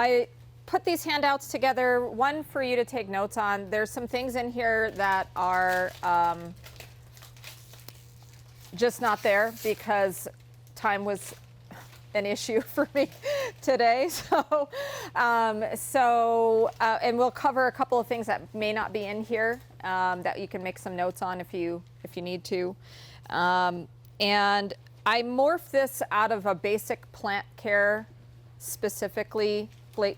I put these handouts together, one for you to take notes on. There's some things in here that are just not there because time was an issue for me today. And we'll cover a couple of things that may not be in here that you can make some notes on if you need to. And I morphed this out of a basic plant care, specifically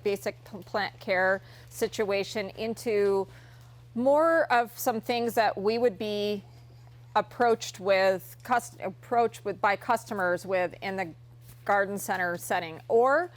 basic plant care situation, into more of some things that we would be approached by customers with in the garden center setting, or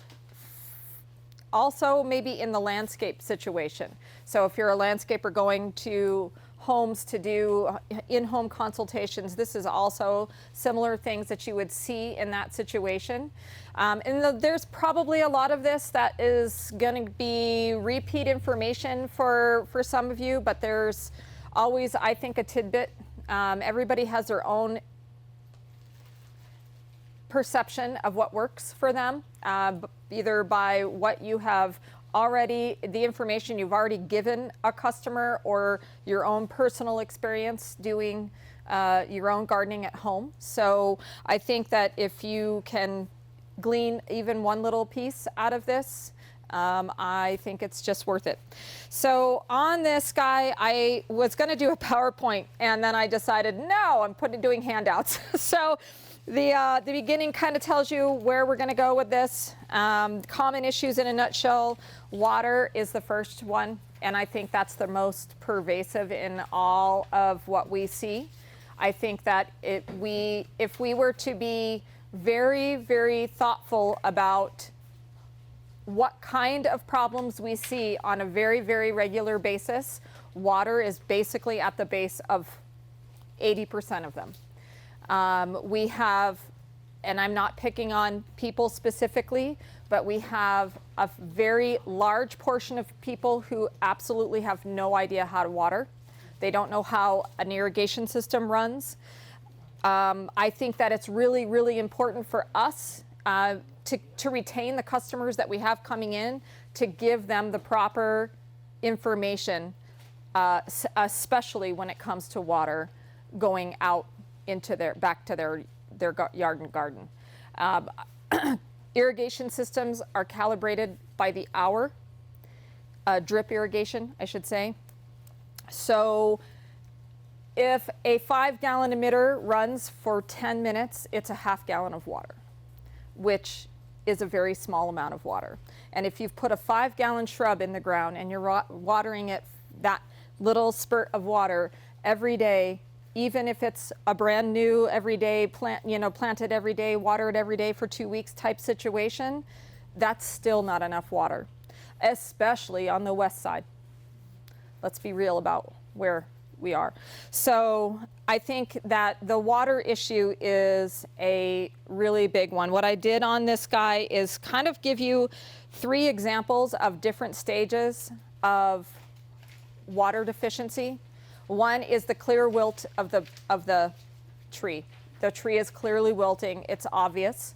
also maybe in the landscape situation. So if you're a landscaper going to homes to do in-home consultations, this is also similar things that you would see in that situation. There's probably a lot of this that is going to be repeat information for some of you, but there's always, I think, a tidbit. Everybody has their own perception of what works for them, either by what you have already, the information you've already given a customer, or your own personal experience doing your own gardening at home. So I think that if you can glean even one little piece out of this, I think it's just worth it. So on this guy, I was going to do a PowerPoint, and then I decided, no, I'm doing handouts. So the beginning kind of tells you where we're going to go with this. Common issues in a nutshell. Water is the first one, and I think that's the most pervasive in all of what we see. I think that if we were to be very, very thoughtful about what kind of problems we see on a very, very regular basis, water is basically at the base of 80% of them. We have, and I'm not picking on people specifically, but we have a very large portion of people who absolutely have no idea how to water. They don't know how an irrigation system runs. I think that it's really, really important for us to retain the customers that we have coming in, to give them the proper information, especially when it comes to water going out into back to their yard and garden. Irrigation systems are calibrated by the hour, drip irrigation, I should say. So if a 5-gallon emitter runs for 10 minutes, it's a half gallon of water, which is a very small amount of water. And if you've put a 5-gallon shrub in the ground and you're watering it, that little spurt of water every day, even if it's a brand new everyday plant, planted every day, watered every day for 2 weeks type situation, that's still not enough water, especially on the west side. Let's be real about where we are. So I think that the water issue is a really big one. What I did on this guy is kind of give you 3 examples of different stages of water deficiency. One is the clear wilt of the tree. The tree is clearly wilting. It's obvious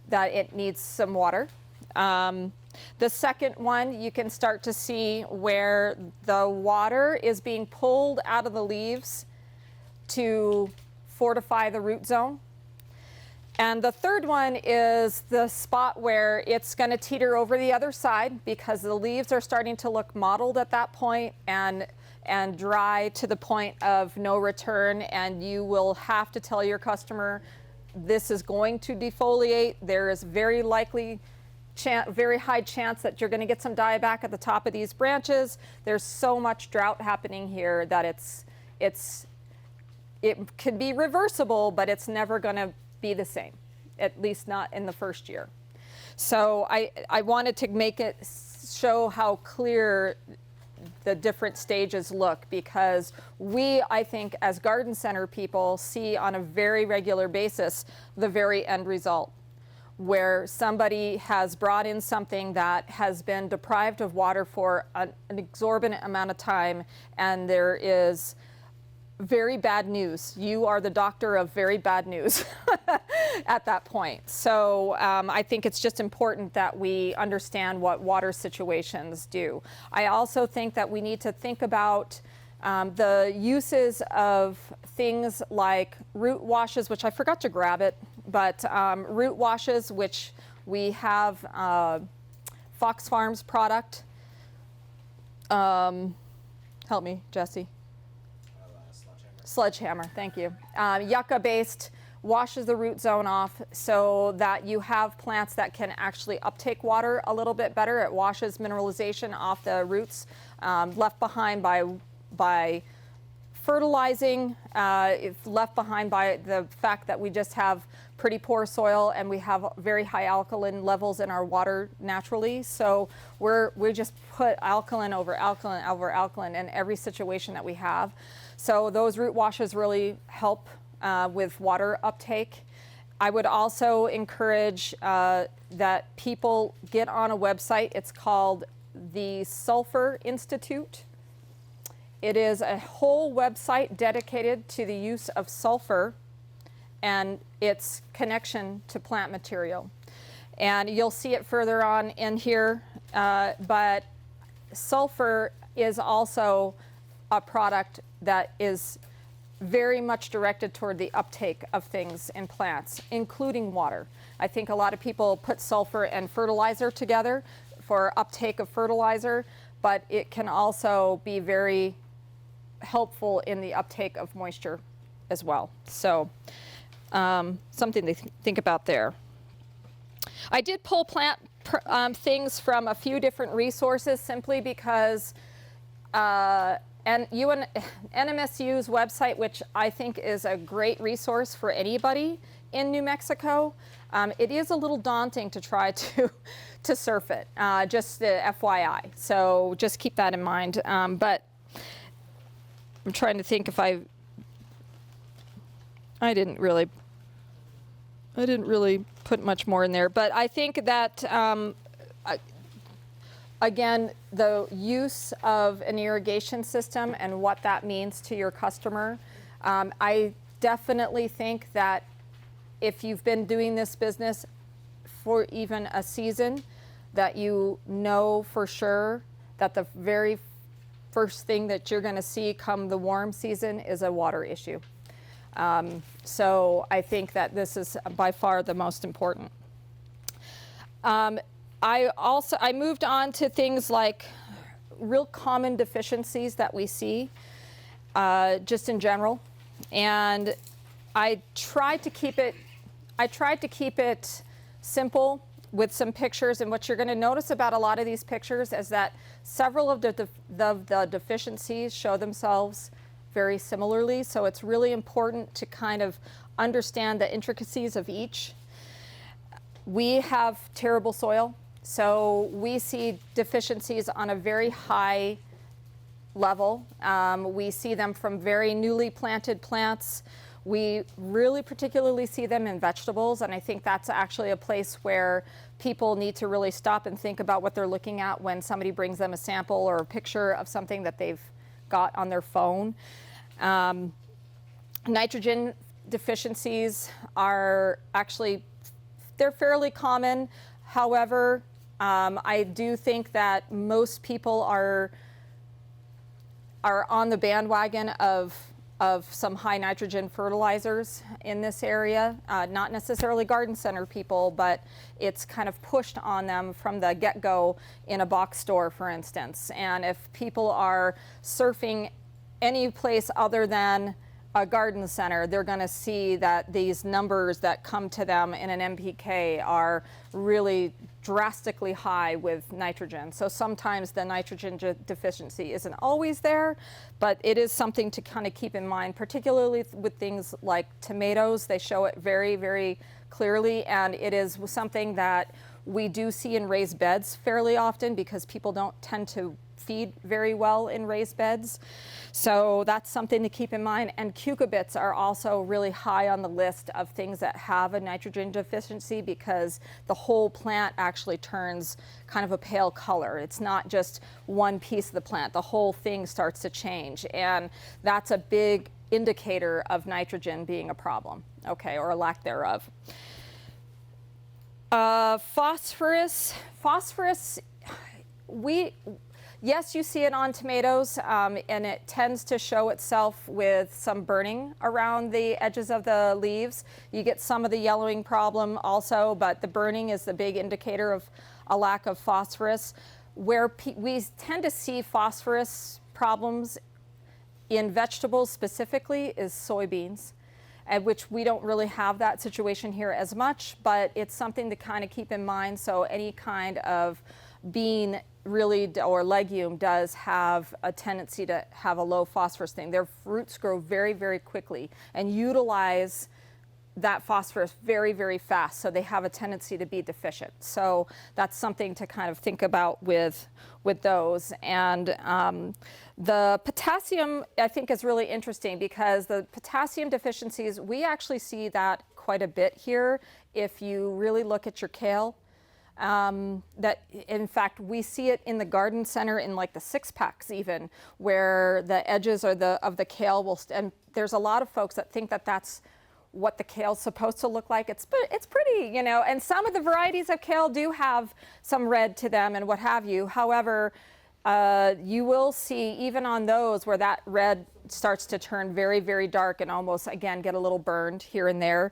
that it needs some water. The second one, you can start to see where the water is being pulled out of the leaves to fortify the root zone. And the third one is the spot where it's going to teeter over the other side because the leaves are starting to look mottled at that point and dry to the point of no return, and you will have to tell your customer this is going to defoliate. There is very high chance that you're going to get some dieback at the top of these branches. There's so much drought happening here that it can be reversible, but it's never going to be the same, at least not in the first year. So I wanted to make it show how clear the different stages look, because I think, as garden center people, see on a very regular basis the very end result, where somebody has brought in something that has been deprived of water for an exorbitant amount of time, and there is very bad news. You are the doctor of very bad news at that point. So I think it's just important that we understand what water situations do. I also think that we need to think about the uses of things like root washes, which I forgot to grab it, but root washes, which we have Fox Farms product. Help me, Jesse. Sledgehammer, thank you. Yucca-based washes the root zone off so that you have plants that can actually uptake water a little bit better. It washes mineralization off the roots left behind by fertilizing, if left behind by the fact that we just have pretty poor soil and we have very high alkaline levels in our water naturally. So we just put alkaline over alkaline over alkaline in every situation that we have. So those root washes really help with water uptake. I would also encourage that people get on a website. It's called the Sulfur Institute. It is a whole website dedicated to the use of sulfur and its connection to plant material. And you'll see it further on in here, but sulfur is also a product that is very much directed toward the uptake of things in plants, including water. I think a lot of people put sulfur and fertilizer together for uptake of fertilizer, but it can also be very helpful in the uptake of moisture as well. So something to think about there. I did pull plant things from a few different resources simply because and NMSU's website, which I think is a great resource for anybody in New Mexico, it is a little daunting to try to surf it, just the FYI. So just keep that in mind. But I'm trying to think if I didn't really put much more in there, but I think that again, the use of an irrigation system and what that means to your customer, I definitely think that if you've been doing this business for even a season, that you know for sure that the very first thing that you're going to see come the warm season is a water issue. So I think that this is by far the most important. I moved on to things like real common deficiencies that we see just in general, and I tried to keep it simple with some pictures. And what you're going to notice about a lot of these pictures is that several of the deficiencies show themselves very similarly. So it's really important to kind of understand the intricacies of each. We have terrible soil, so we see deficiencies on a very high level. We see them from very newly planted plants. We really particularly see them in vegetables, and I think that's actually a place where people need to really stop and think about what they're looking at when somebody brings them a sample or a picture of something that they've got on their phone. Nitrogen deficiencies are actually, they're fairly common. However, I do think that most people are on the bandwagon of some high nitrogen fertilizers in this area, not necessarily garden center people, but it's kind of pushed on them from the get-go in a box store, for instance. And if people are surfing any place other than a garden center, they're going to see that these numbers that come to them in an NPK are really drastically high with nitrogen. So sometimes the nitrogen deficiency isn't always there, but it is something to kind of keep in mind, particularly with things like tomatoes. They show it very, very clearly, and it is something that we do see in raised beds fairly often because people don't tend to feed very well in raised beds. So that's something to keep in mind. And cucurbits are also really high on the list of things that have a nitrogen deficiency because the whole plant actually turns kind of a pale color. It's not just one piece of the plant. The whole thing starts to change. And that's a big indicator of nitrogen being a problem, okay, or a lack thereof. Phosphorus, yes, you see it on tomatoes, and it tends to show itself with some burning around the edges of the leaves. You get some of the yellowing problem also, but the burning is the big indicator of a lack of phosphorus. Where we tend to see phosphorus problems in vegetables specifically is soybeans, at which we don't really have that situation here as much, but it's something to kind of keep in mind. So any kind of bean really or legume does have a tendency to have a low phosphorus thing. Their roots grow very, very quickly and utilize that phosphorus very, very fast, so they have a tendency to be deficient. So that's something to kind of think about with those. And the potassium, I think, is really interesting because the potassium deficiencies, we actually see that quite a bit here if you really look at your kale. That in fact we see it in the garden center in like the 6-packs even, where the edges of the kale will and there's a lot of folks that think that that's what the kale's supposed to look like. It's pretty, you know, and some of the varieties of kale do have some red to them and what have you. However, you will see even on those where that red starts to turn very, very dark and almost, again, get a little burned here and there.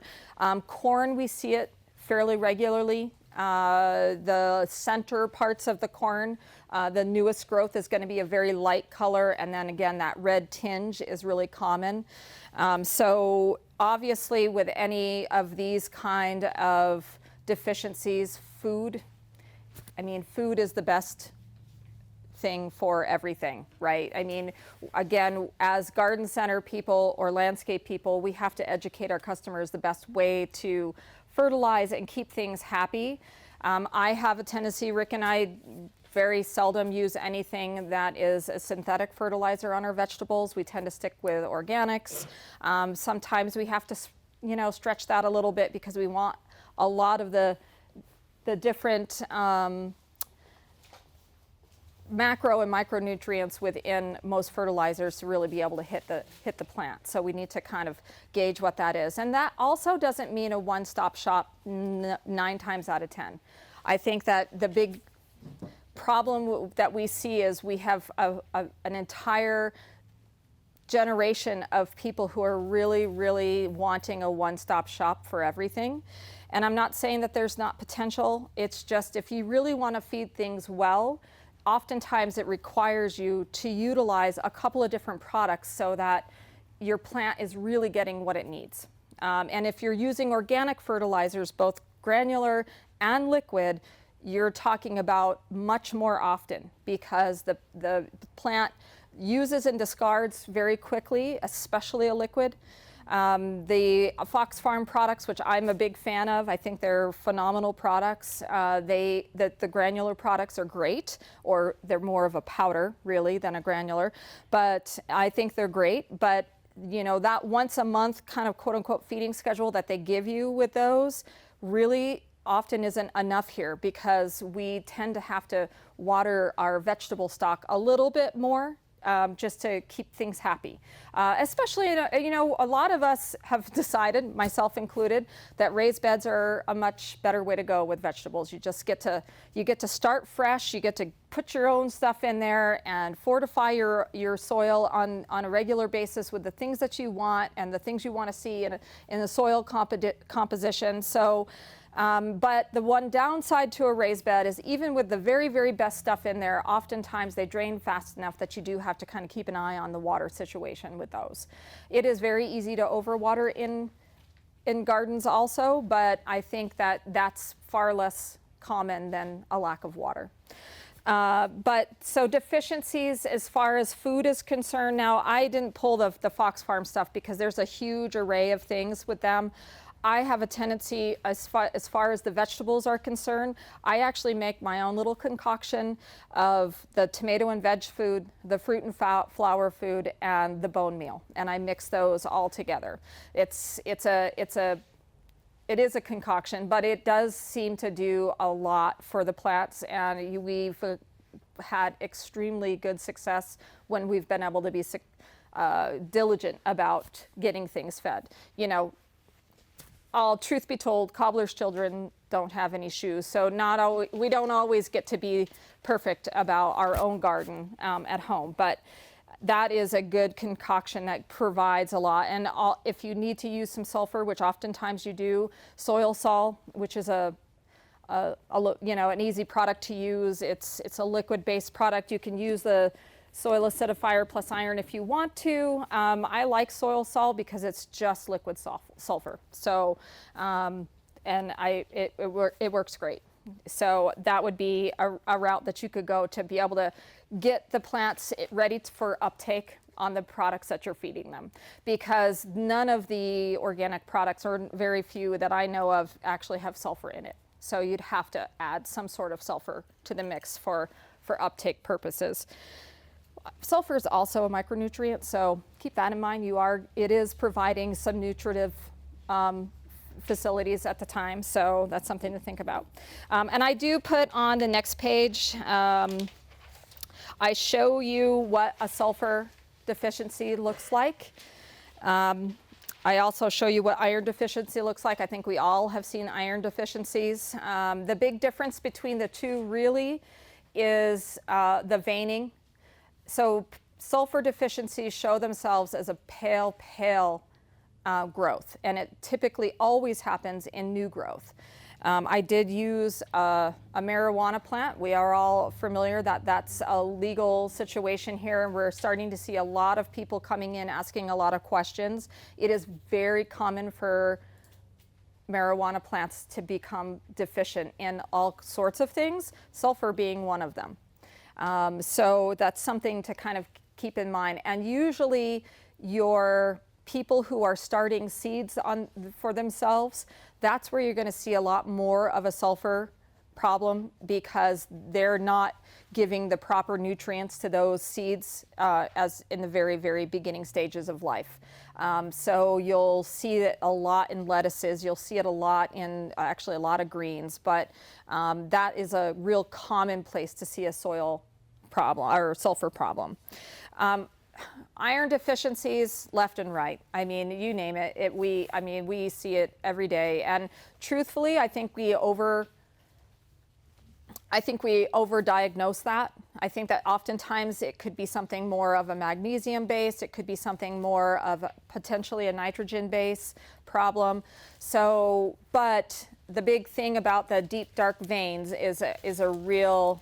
Corn, we see it fairly regularly. The center parts of the corn, the newest growth is going to be a very light color, and then again that red tinge is really common. So obviously with any of these kind of deficiencies, food is the best thing for everything, right? I mean, again, as garden center people or landscape people, we have to educate our customers the best way to fertilize and keep things happy. I have a tendency, Rick and I very seldom use anything that is a synthetic fertilizer on our vegetables. We tend to stick with organics. Sometimes we have to, you know, stretch that a little bit because we want a lot of the different macro and micronutrients within most fertilizers to really be able to hit the plant. So we need to kind of gauge what that is. And that also doesn't mean a one-stop shop 9 times out of 10. I think that the big problem that we see is we have an entire generation of people who are really, really wanting a one-stop shop for everything. And I'm not saying that there's not potential. It's just if you really want to feed things well, oftentimes it requires you to utilize a couple of different products so that your plant is really getting what it needs. And if you're using organic fertilizers, both granular and liquid, you're talking about much more often because the plant uses and discards very quickly, especially a liquid. The Fox Farm products, which I'm a big fan of, I think they're phenomenal products. The granular products are great, or they're more of a powder really than a granular, but I think they're great. But you know, that once a month kind of quote unquote feeding schedule that they give you with those really often isn't enough here because we tend to have to water our vegetable stock a little bit more just to keep things happy. Especially, you know, a lot of us have decided, myself included, that raised beds are a much better way to go with vegetables. You just get to start fresh. You get to put your own stuff in there and fortify your soil on a regular basis with the things that you want and the things you want to see in the soil composition. So. But the one downside to a raised bed is even with the very, very best stuff in there, oftentimes they drain fast enough that you do have to kind of keep an eye on the water situation with those. It is very easy to overwater in gardens also, but I think that that's far less common than a lack of water. But so deficiencies as far as food is concerned, now I didn't pull the Fox Farm stuff because there's a huge array of things with them. I have a tendency, as far as the vegetables are concerned, I actually make my own little concoction of the tomato and veg food, the fruit and flower food, and the bone meal, and I mix those all together. It is a concoction, but it does seem to do a lot for the plants, and we've had extremely good success when we've been able to be diligent about getting things fed. You know, all truth be told, cobbler's children don't have any shoes, so we don't always get to be perfect about our own garden at home, but that is a good concoction that provides a lot. And if you need to use some sulfur, which oftentimes you do, soil sol, which is an easy product to use. It's a liquid-based product. You can use the soil acidifier plus iron if you want to. I like soil sol because it's just liquid sulfur. So, it works great. So that would be a route that you could go to be able to get the plants ready for uptake on the products that you're feeding them, because none of the organic products, or very few that I know of, actually have sulfur in it. So you'd have to add some sort of sulfur to the mix for uptake purposes. Sulfur is also a micronutrient, so keep that in mind. It is providing some nutritive facilities at the time, so that's something to think about. And I do put on the next page, I show you what a sulfur deficiency looks like. I also show you what iron deficiency looks like. I think we all have seen iron deficiencies. The big difference between the two really is the veining. So sulfur deficiencies show themselves as a pale growth, and it typically always happens in new growth. I did use a marijuana plant. We are all familiar that that's a legal situation here, and we're starting to see a lot of people coming in asking a lot of questions. It is very common for marijuana plants to become deficient in all sorts of things, sulfur being one of them. So that's something to kind of keep in mind. And usually your people who are starting seeds for themselves, that's where you're going to see a lot more of a sulfur problem, because they're not giving the proper nutrients to those seeds as in the very, very beginning stages of life. So you'll see it a lot in lettuces. You'll see it a lot in actually a lot of greens, but that is a real common place to see a soil problem or sulfur problem. Iron deficiencies left and right. I mean, you name it. We see it every day. And truthfully, I think we overdiagnose that. I think that oftentimes it could be something more of a magnesium base. It could be something more of potentially a nitrogen base problem. So, but the big thing about the deep dark veins is a real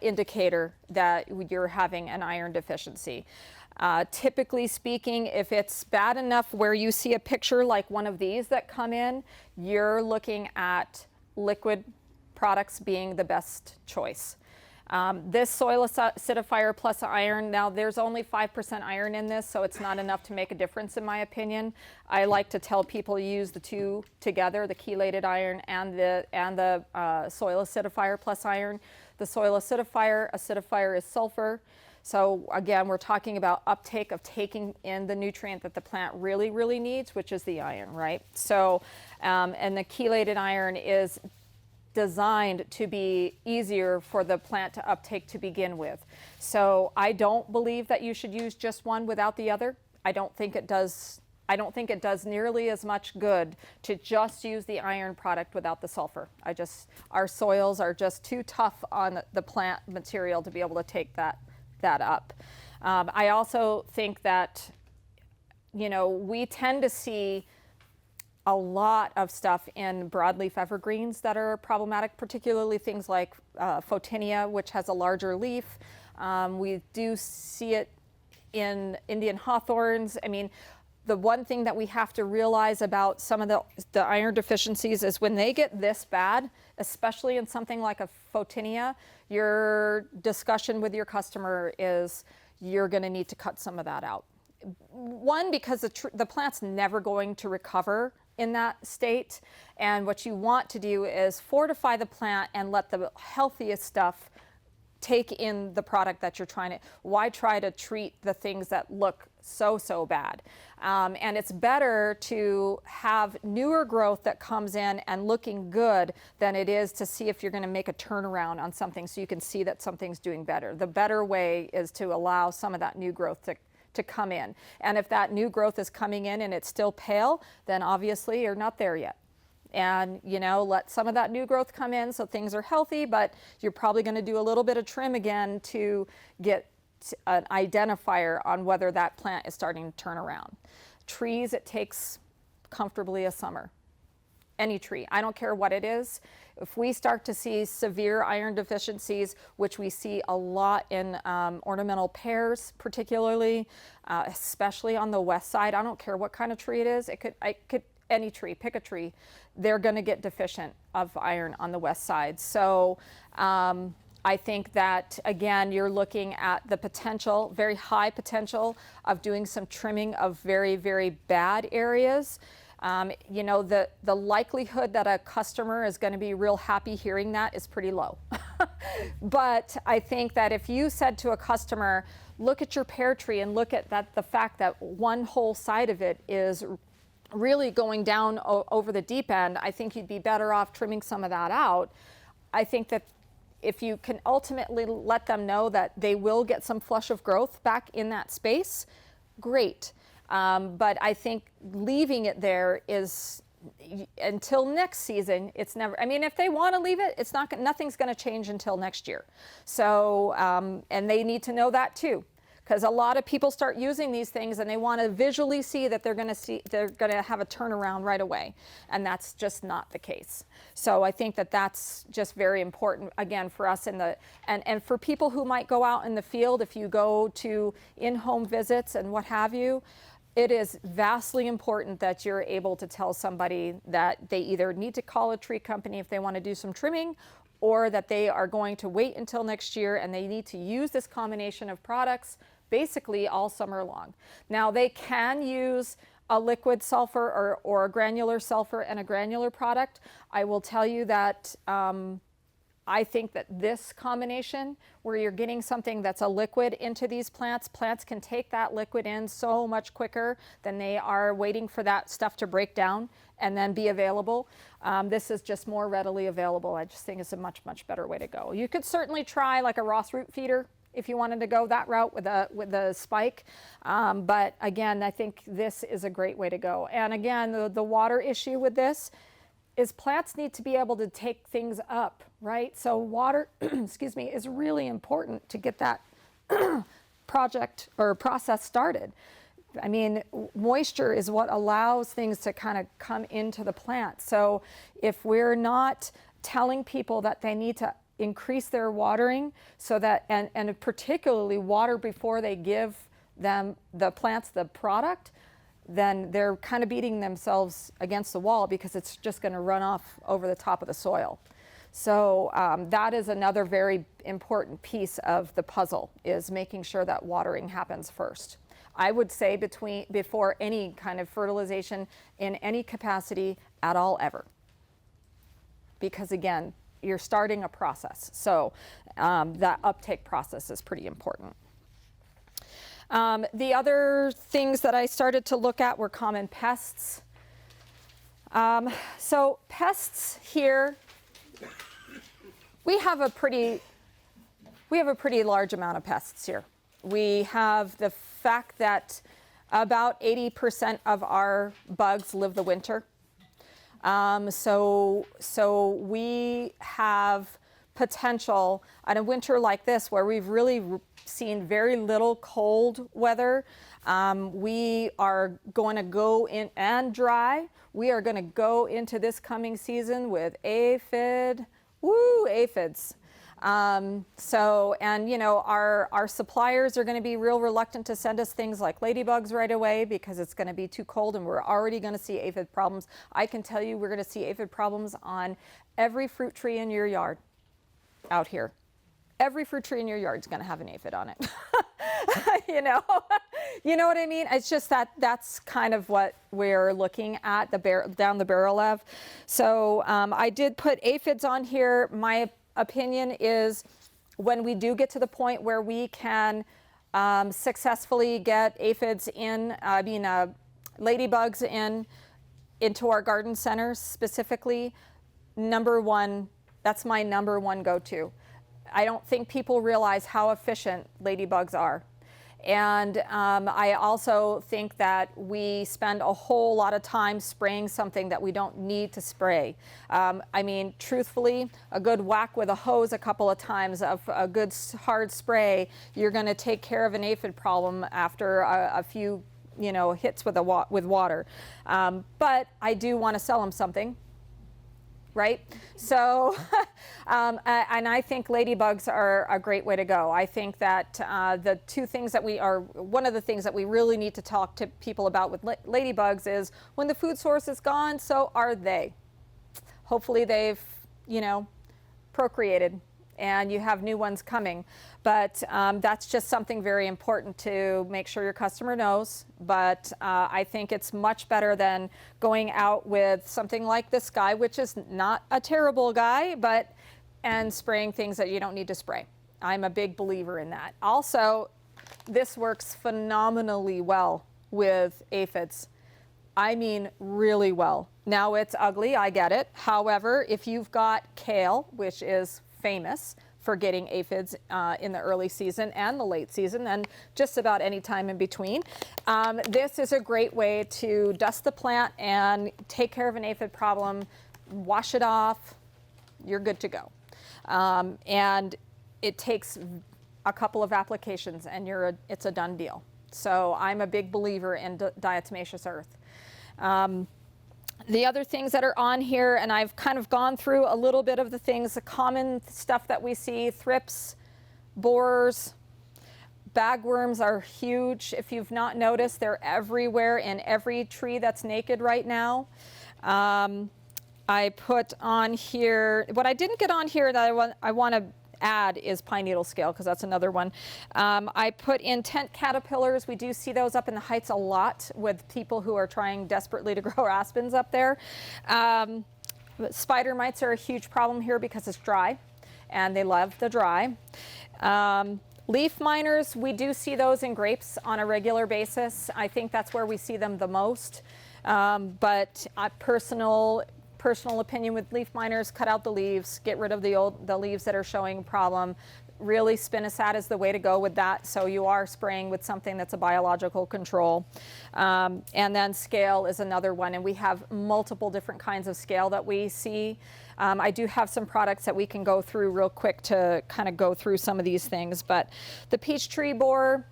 indicator that you're having an iron deficiency. Typically speaking, if it's bad enough where you see a picture like one of these that come in, you're looking at liquid products being the best choice. This soil acidifier plus iron, now there's only 5% iron in this, so it's not enough to make a difference in my opinion. I like to tell people use the two together, the chelated iron and the soil acidifier plus iron. The soil acidifier is sulfur. So again, we're talking about uptake of taking in the nutrient that the plant really, really needs, which is the iron, right? So, and the chelated iron is designed to be easier for the plant to uptake to begin with. So I don't believe that you should use just one without the other. I don't think it does nearly as much good to just use the iron product without the sulfur. Our soils are just too tough on the plant material to be able to take that up. I also think that, we tend to see a lot of stuff in broadleaf evergreens that are problematic, particularly things like Photinia, which has a larger leaf. We do see it in Indian hawthorns. I mean, the one thing that we have to realize about some of the iron deficiencies is when they get this bad, especially in something like a Photinia, your discussion with your customer is you're going to need to cut some of that out. One, because the plant's never going to recover in that state, and what you want to do is fortify the plant and let the healthiest stuff take in the product that you're trying to. Why try to treat the things that look so bad? And it's better to have newer growth that comes in and looking good than it is to see if you're going to make a turnaround on something so you can see that something's doing better. The better way is to allow some of that new growth to come in. And if that new growth is coming in and it's still pale, then obviously you're not there yet. And, you know, let some of that new growth come in so things are healthy, but you're probably going to do a little bit of trim again to get an identifier on whether that plant is starting to turn around. Trees, it takes comfortably a summer. Any tree, I don't care what it is. If we start to see severe iron deficiencies, which we see a lot in ornamental pears, particularly, especially on the west side, I don't care what kind of tree it is. Any tree, pick a tree, they're going to get deficient of iron on the west side. So I think that, again, you're looking at the potential, very high potential of doing some trimming of very, very bad areas. You know, the likelihood that a customer is going to be real happy hearing that is pretty low. But I think that if you said to a customer, look at your pear tree and look at that, the fact that one whole side of it is really going down over the deep end, I think you'd be better off trimming some of that out. I think that if you can ultimately let them know that they will get some flush of growth back in that space, great. But I think leaving it there is, until next season, it's never, I mean, if they want to leave it, it's not, nothing's going to change until next year. So, and they need to know that too. Because a lot of people start using these things and they want to visually see that they're going to have a turnaround right away, and that's just not the case. So I think that that's just very important, again, for us and for people who might go out in the field. If you go to in-home visits and what have you, it is vastly important that you're able to tell somebody that they either need to call a tree company if they want to do some trimming, or that they are going to wait until next year and they need to use this combination of products basically all summer long. Now, they can use a liquid sulfur or a granular sulfur and a granular product. I will tell you that I think that this combination, where you're getting something that's a liquid into these plants can take that liquid in so much quicker than they are waiting for that stuff to break down and then be available. This is just more readily available. I just think it's a much, much better way to go. You could certainly try like a Ross root feeder if you wanted to go that route with the spike. But again, I think this is a great way to go. And again, the water issue with this is plants need to be able to take things up, right? So water, excuse me, is really important to get that project or process started. I mean, moisture is what allows things to kind of come into the plant. So if we're not telling people that they need to increase their watering, so that, and particularly water before they give them, the plants, the product, then they're kind of beating themselves against the wall, because it's just going to run off over the top of the soil. So that is another very important piece of the puzzle, is making sure that watering happens first. I would say before any kind of fertilization in any capacity at all ever. Because again, you're starting a process. So that uptake process is pretty important. The other things that I started to look at were common pests. So pests here, we have a pretty large amount of pests here. We have the fact that about 80% of our bugs live the winter. So we have potential on a winter like this, where we've really seen very little cold weather. We are going to go in and dry. We are going to go into this coming season with aphids. And you know, our suppliers are going to be real reluctant to send us things like ladybugs right away, because it's going to be too cold, and we're already going to see aphid problems. I can tell you we're going to see aphid problems on every fruit tree in your yard out here. Every fruit tree in your yard is going to have an aphid on it. you know what I mean? It's just that's kind of what we're looking at down the barrel of. So I did put aphids on here. My opinion is, when we do get to the point where we can successfully get aphids in, ladybugs into our garden centers specifically, that's my number one go-to. I don't think people realize how efficient ladybugs are. And I also think that we spend a whole lot of time spraying something that we don't need to spray. I mean, truthfully, a good whack with a hose a couple of times of a good hard spray, you're going to take care of an aphid problem after a few hits with water. But I do want to sell them something. Right? So, and I think ladybugs are a great way to go. I think that the two things that one of the things that we really need to talk to people about with ladybugs is when the food source is gone, so are they. Hopefully they've, procreated and you have new ones coming. But that's just something very important to make sure your customer knows. But I think it's much better than going out with something like this guy, which is not a terrible guy, and spraying things that you don't need to spray. I'm a big believer in that. Also, this works phenomenally well with aphids. I mean, really well. Now it's ugly, I get it. However, if you've got kale, which is famous for getting aphids in the early season and the late season and just about any time in between. This is a great way to dust the plant and take care of an aphid problem, wash it off, you're good to go. And it takes a couple of applications and it's a done deal. So I'm a big believer in diatomaceous earth. The other things that are on here, and I've kind of gone through a little bit of the things, the common stuff that we see, thrips, borers, bagworms are huge. If you've not noticed, they're everywhere in every tree that's naked right now. I put on here, what I didn't get on here that I want to add is pine needle scale, because that's another one. I put in tent caterpillars. We do see those up in the heights a lot with people who are trying desperately to grow aspens up there. Spider mites are a huge problem here because it's dry and they love the dry. Leaf miners, we do see those in grapes on a regular basis. I think that's where we see them the most. But personal opinion with leaf miners, cut out the leaves, get rid of the leaves that are showing a problem. Really, spinosad is the way to go with that. So you are spraying with something that's a biological control. And then scale is another one. And we have multiple different kinds of scale that we see. I do have some products that we can go through real quick to kind of go through some of these things. But the peach tree borer,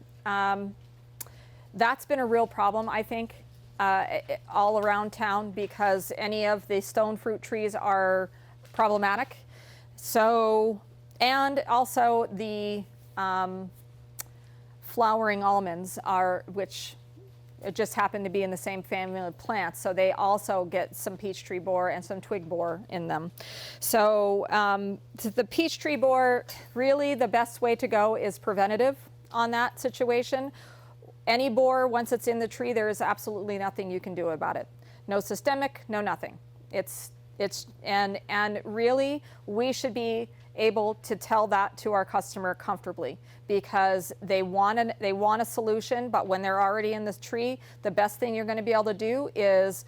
that's been a real problem, I think. All around town, because any of the stone fruit trees are problematic. So, and also the flowering almonds which just happen to be in the same family of plants, so they also get some peach tree borer and some twig borer in them. So the peach tree borer, really the best way to go is preventative on that situation. Any borer, once it's in the tree, there is absolutely nothing you can do about it. No systemic, no nothing. And really, we should be able to tell that to our customer comfortably, because they want a solution, but when they're already in this tree, the best thing you're going to be able to do is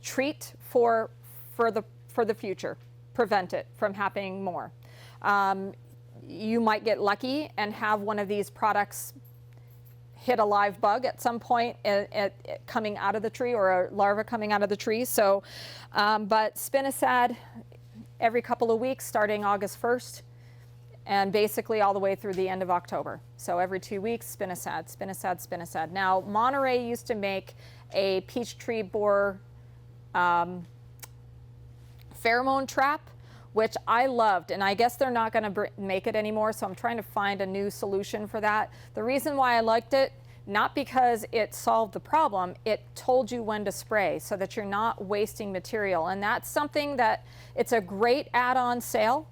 treat for the future, prevent it from happening more. You might get lucky and have one of these products hit a live bug at some point coming out of the tree, or a larva coming out of the tree. So, but spinosad every couple of weeks starting August 1st and basically all the way through the end of October. So every 2 weeks, spinosad, spinosad, spinosad. Now, Monterey used to make a peach tree borer pheromone trap, which I loved, and I guess they're not going to make it anymore, so I'm trying to find a new solution for that. The reason why I liked it, not because it solved the problem, it told you when to spray so that you're not wasting material. And that's something that, it's a great add-on sale,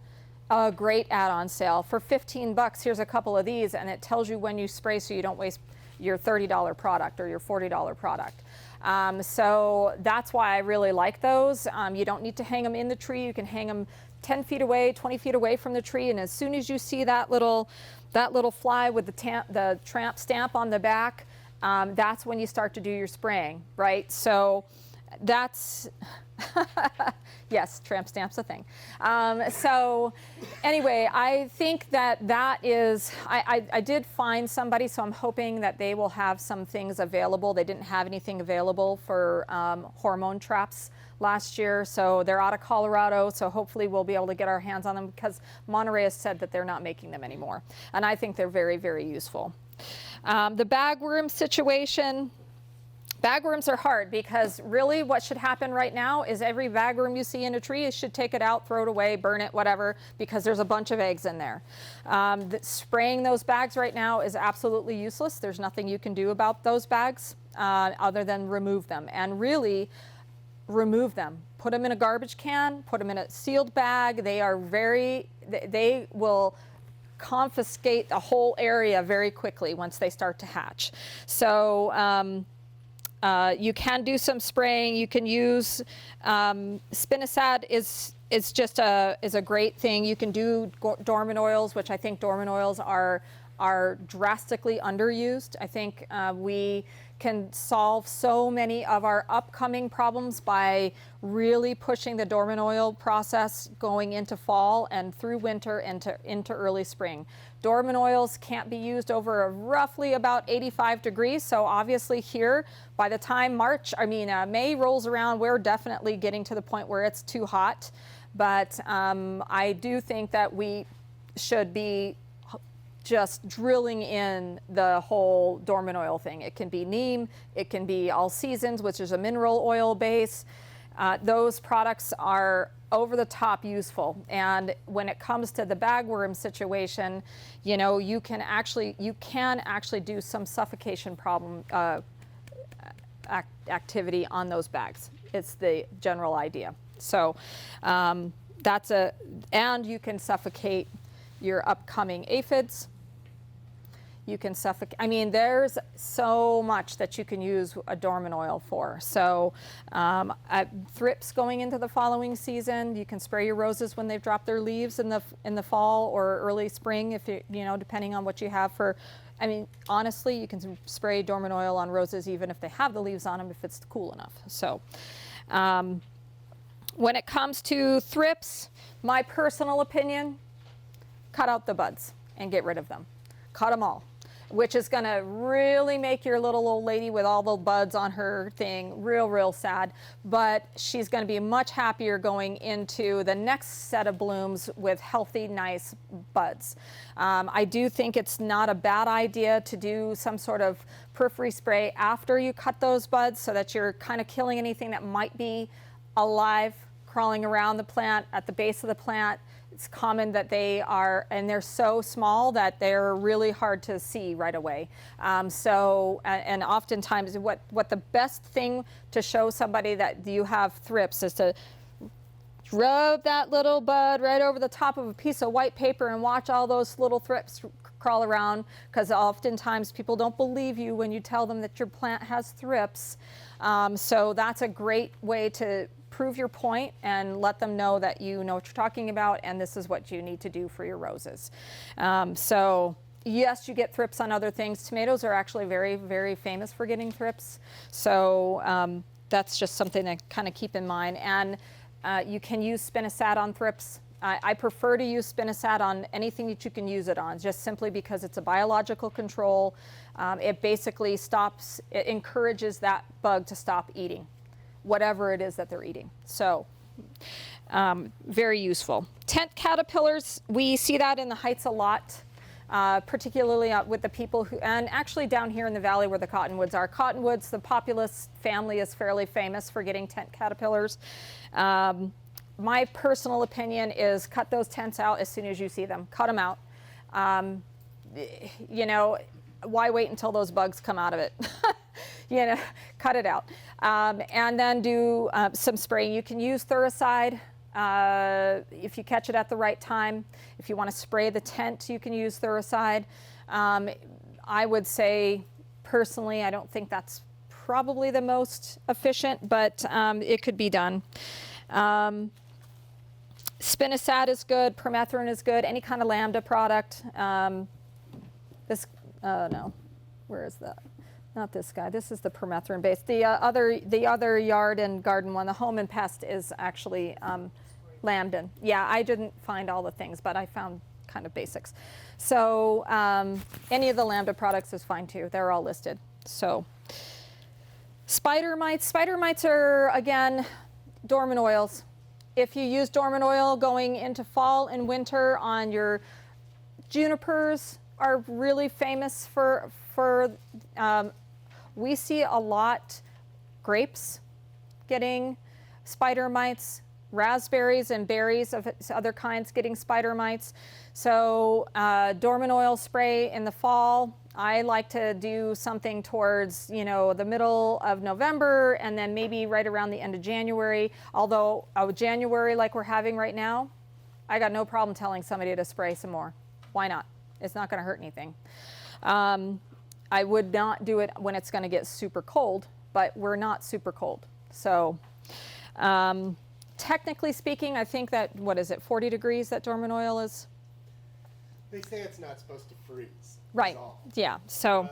for 15 bucks. Here's a couple of these, and it tells you when you spray so you don't waste your $30 product or your $40 product. So that's why I really like those. You don't need to hang them in the tree. You can hang them 10 feet away, 20 feet away from the tree, and as soon as you see that little fly with the tramp stamp on the back, that's when you start to do your spraying, right? So that's Yes, tramp stamp's a thing. So anyway, I think that is, I did find somebody, so I'm hoping that they will have some things available. They didn't have anything available for hormone traps last year, so they're out of Colorado, so hopefully we'll be able to get our hands on them, because Monterey has said that they're not making them anymore. And I think they're very, very useful. The bagworm situation. Bagworms are hard, because really what should happen right now is every bagworm you see in a tree, you should take it out, throw it away, burn it, whatever, because there's a bunch of eggs in there. Spraying those bags right now is absolutely useless. There's nothing you can do about those bags other than remove them. And really, remove them. Put them in a garbage can, put them in a sealed bag. They will confiscate the whole area very quickly once they start to hatch. So, you can do some spraying. You can use spinosad is a great thing. You can do dormant oils, which I think dormant oils are drastically underused. I think we can solve so many of our upcoming problems by really pushing the dormant oil process going into fall and through winter into early spring. Dormant oils can't be used over roughly about 85 degrees. So obviously here, by the time May rolls around, we're definitely getting to the point where it's too hot. But I do think that we should be just drilling in the whole dormant oil thing. It can be neem, it can be all seasons, which is a mineral oil base. Those products are over the top useful. And when it comes to the bagworm situation, you can actually do some suffocation problem activity on those bags. It's the general idea. So and you can suffocate your upcoming aphids. You can suffocate. There's so much that you can use a dormant oil for. So thrips going into the following season, you can spray your roses when they've dropped their leaves in the fall or early spring, if depending on what you have for. Honestly, you can spray dormant oil on roses even if they have the leaves on them, if it's cool enough. So when it comes to thrips, my personal opinion, cut out the buds and get rid of them. Cut them all, which is going to really make your little old lady with all the buds on her thing real sad. But she's going to be much happier going into the next set of blooms with healthy, nice buds. I do think it's not a bad idea to do some sort of periphery spray after you cut those buds, so that you're kind of killing anything that might be alive crawling around the plant, at the base of the plant. It's common that they're so small that they're really hard to see right away. And oftentimes what the best thing to show somebody that you have thrips is to rub that little bud right over the top of a piece of white paper and watch all those little thrips crawl around, because oftentimes people don't believe you when you tell them that your plant has thrips. So that's a great way to prove your point and let them know that you know what you're talking about, and this is what you need to do for your roses. So yes, you get thrips on other things. Tomatoes are actually very, very famous for getting thrips. So that's just something to kind of keep in mind. And you can use spinosad on thrips. I prefer to use spinosad on anything that you can use it on, just simply because it's a biological control. It basically it encourages that bug to stop eating whatever it is that they're eating. So very useful. Tent caterpillars, we see that in the heights a lot, particularly with the people who, and actually down here in the valley where the cottonwoods are. Cottonwoods, the Populus family is fairly famous for getting tent caterpillars. My personal opinion is cut those tents out as soon as you see them. Cut them out. Why wait until those bugs come out of it? Cut it out. And then do some spraying. You can use Thuricide if you catch it at the right time. If you want to spray the tent, you can use Thuricide. I would say, personally, I don't think that's probably the most efficient, but it could be done. Spinosad is good. Permethrin is good. Any kind of Lambda product. No. where is that? Not this guy. This is the permethrin base. The other yard and garden one, the home and pest, is actually Lambden. Yeah, I didn't find all the things, but I found kind of basics. So any of the Lambda products is fine too. They're all listed. So spider mites. Spider mites are, again, dormant oils. If you use dormant oil going into fall and winter on your junipers, are really famous for we see a lot grapes getting spider mites, raspberries and berries of other kinds getting spider mites. So dormant oil spray in the fall. I like to do something towards, you know, the middle of November and then maybe right around the end of January. Although January, like we're having right now, I got no problem telling somebody to spray some more. Why not? It's not going to hurt anything. I would not do it when it's going to get super cold, but we're not super cold. So technically speaking, I think that, what is it, 40 degrees that dormant oil is? They say it's not supposed to freeze. Right. Yeah. So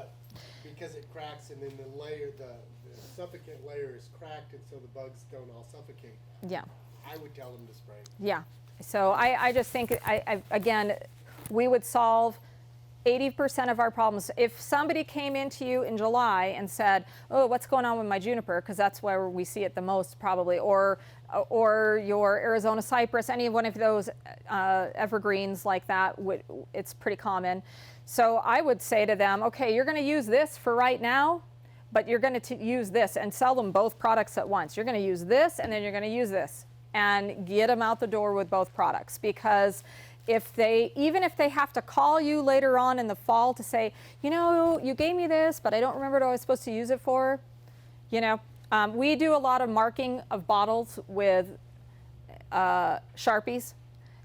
because it cracks and then the layer, the suffocant layer is cracked, and so the bugs don't all suffocate. Yeah. I would tell them to spray. Yeah. So I just think, again, we would solve 80% of our problems. If somebody came into you in July and said, oh, what's going on with my juniper, because that's where we see it the most probably, or your Arizona cypress, any one of those evergreens like that, it's pretty common. So I would say to them, okay, you're going to use this for right now, but you're going to use this, and sell them both products at once. You're going to use this, and then you're going to use this, and get them out the door with both products. Because even if they have to call you later on in the fall to say, you know, you gave me this, but I don't remember what I was supposed to use it for, you know. We do a lot of marking of bottles with Sharpies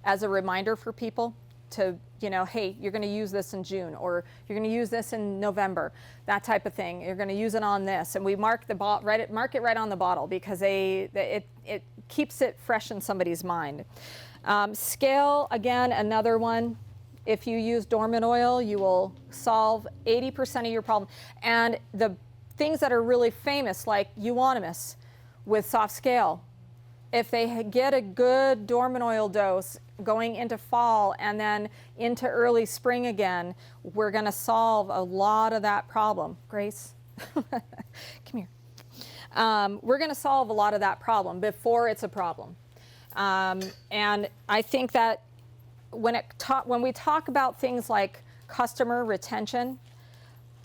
as a reminder for people to, you know, hey, you're going to use this in June, or you're going to use this in November, that type of thing. You're going to use it on this, and we mark mark it right on the bottle, because it keeps it fresh in somebody's mind. Scale, again, another one. If you use dormant oil, you will solve 80% of your problem. And the things that are really famous, like euonymus with soft scale, if they get a good dormant oil dose going into fall and then into early spring again, we're going to solve a lot of that problem. Grace, come here. We're going to solve a lot of that problem before it's a problem. And I think that when we talk about things like customer retention,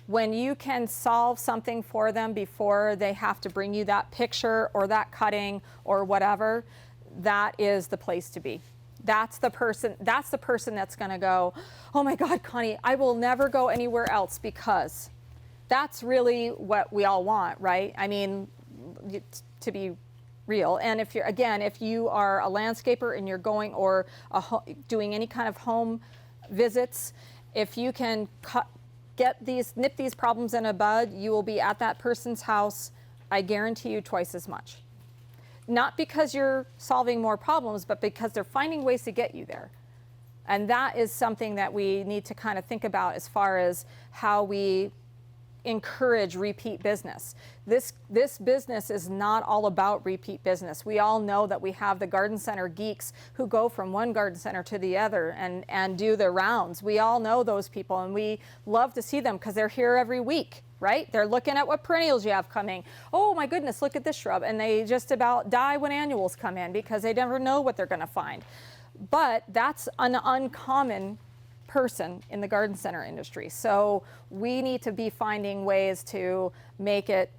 when you can solve something for them before they have to bring you that picture or that cutting or whatever, that is the place to be. That's the person that's going to go, oh my God, Connie, I will never go anywhere else, because that's really what we all want, right? I mean, to be real. And if you are a landscaper and you're going or doing any kind of home visits, if you can nip these problems in a bud, you will be at that person's house, I guarantee you, twice as much. Not because you're solving more problems, but because they're finding ways to get you there. And that is something that we need to kind of think about as far as how we encourage repeat business. This business is not all about repeat business. We all know that we have the garden center geeks who go from one garden center to the other and do the rounds. We all know those people, and we love to see them because they're here every week, right? They're looking at what perennials you have coming. Oh my goodness, look at this shrub. And they just about die when annuals come in because they never know what they're going to find. But that's an uncommon person in the garden center industry. So we need to be finding ways to make it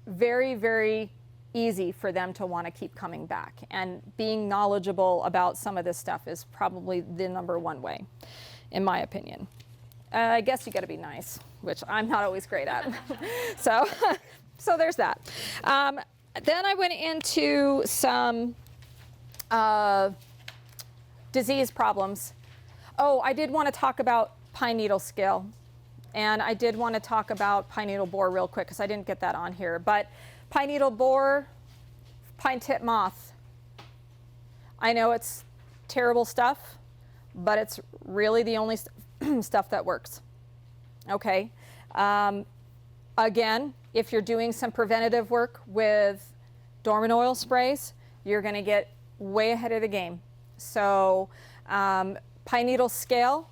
very, very easy for them to want to keep coming back. And being knowledgeable about some of this stuff is probably the #1 way, in my opinion. I guess you got to be nice, which I'm not always great at. So there's that. Then I went into some disease problems. Oh, I did want to talk about pine needle scale. And I did want to talk about pine needle borer real quick because I didn't get that on here. But pine needle borer, pine tip moth. I know it's terrible stuff, but it's really the only stuff that works. Okay? Again, if you're doing some preventative work with dormant oil sprays, you're going to get way ahead of the game. So pine needle scale,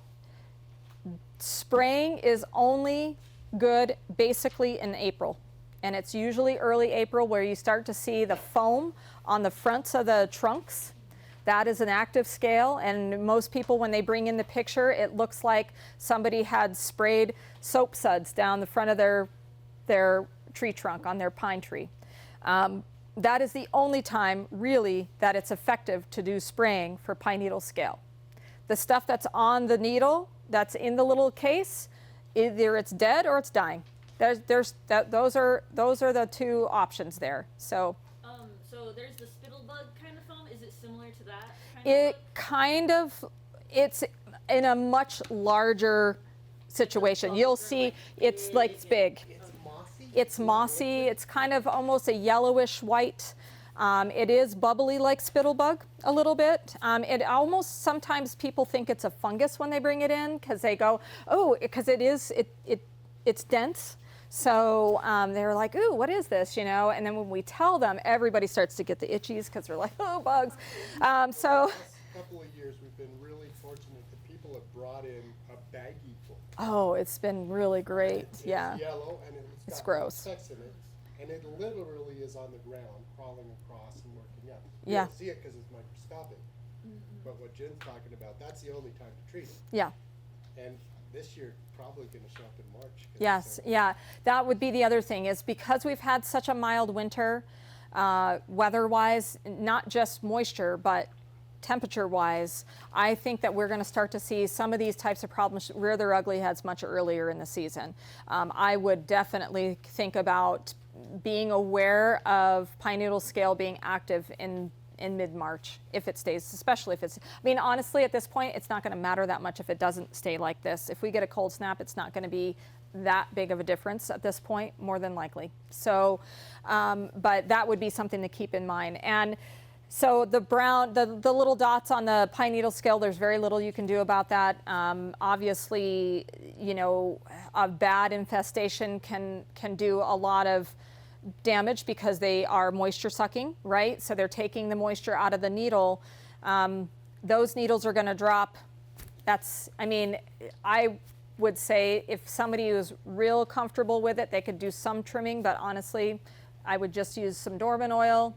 spraying is only good basically in April. And it's usually early April where you start to see the foam on the fronts of the trunks. That is an active scale, and most people, when they bring in the picture, it looks like somebody had sprayed soap suds down the front of their tree trunk on their pine tree. That is the only time really that it's effective to do spraying for pine needle scale. The stuff that's on the needle, that's in the little case, either it's dead or it's dying. Those are the two options there. So there's the spittle bug kind of foam. Is it similar to that it's in a much larger situation. You'll see it's like it's big. It's mossy? It's mossy. It's kind of almost a yellowish white. It is bubbly like spittlebug a little bit. It almost, sometimes people think it's a fungus when they bring it in because they go, oh, because it's dense. So they're like, ooh, what is this, you know? And then when we tell them, everybody starts to get the itchies because they're like, oh, bugs. The last couple of years, we've been really fortunate that people have brought in a baggie full. Oh, it's been really great, It's yeah. yellow, and It's got gross. insects in it, and it literally is on the ground, crawling across and working up. You Yeah. don't see it because it's microscopic. But what Jen's talking about, that's the only time to treat it. Yeah. And this year, probably going to show up in March. 'Cause Yes, yeah. That would be the other thing, is because we've had such a mild winter, weather-wise, not just moisture, but temperature-wise, I think that we're going to start to see some of these types of problems rear their ugly heads much earlier in the season. I would definitely think about being aware of pine needle scale being active in mid-March, if it stays, especially if it's, I mean, honestly, at this point, it's not going to matter that much if it doesn't stay like this. If we get a cold snap, it's not going to be that big of a difference at this point, more than likely. So, but that would be something to keep in mind. And so the brown, the little dots on the pine needle scale, there's very little you can do about that. Obviously, you know, a bad infestation can do a lot of damage because they are moisture sucking, right? So they're taking the moisture out of the needle. Those needles are going to drop. That's, I mean, I would say if somebody was real comfortable with it, they could do some trimming, but honestly, I would just use some dormant oil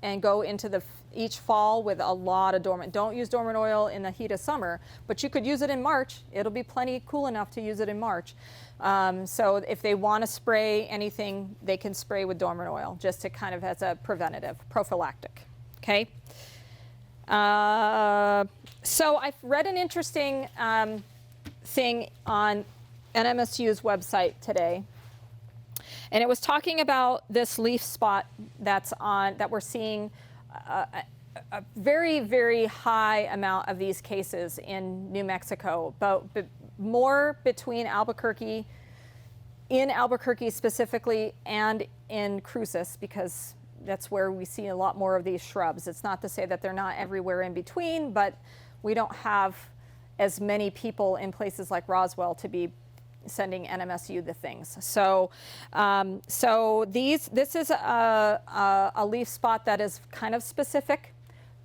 and go into each fall with a lot of dormant. Don't use dormant oil in the heat of summer, but you could use it in March. It'll be plenty cool enough to use it in March. So if they want to spray anything, they can spray with dormant oil, just to kind of as a preventative, prophylactic, okay? So I've read an interesting thing on NMSU's website today. And it was talking about this leaf spot that we're seeing a very, very high amount of these cases in New Mexico, but more between Albuquerque, in Albuquerque specifically, and in Cruces, because that's where we see a lot more of these shrubs. It's not to say that they're not everywhere in between, but we don't have as many people in places like Roswell to be sending NMSU the things. So, this is a leaf spot that is kind of specific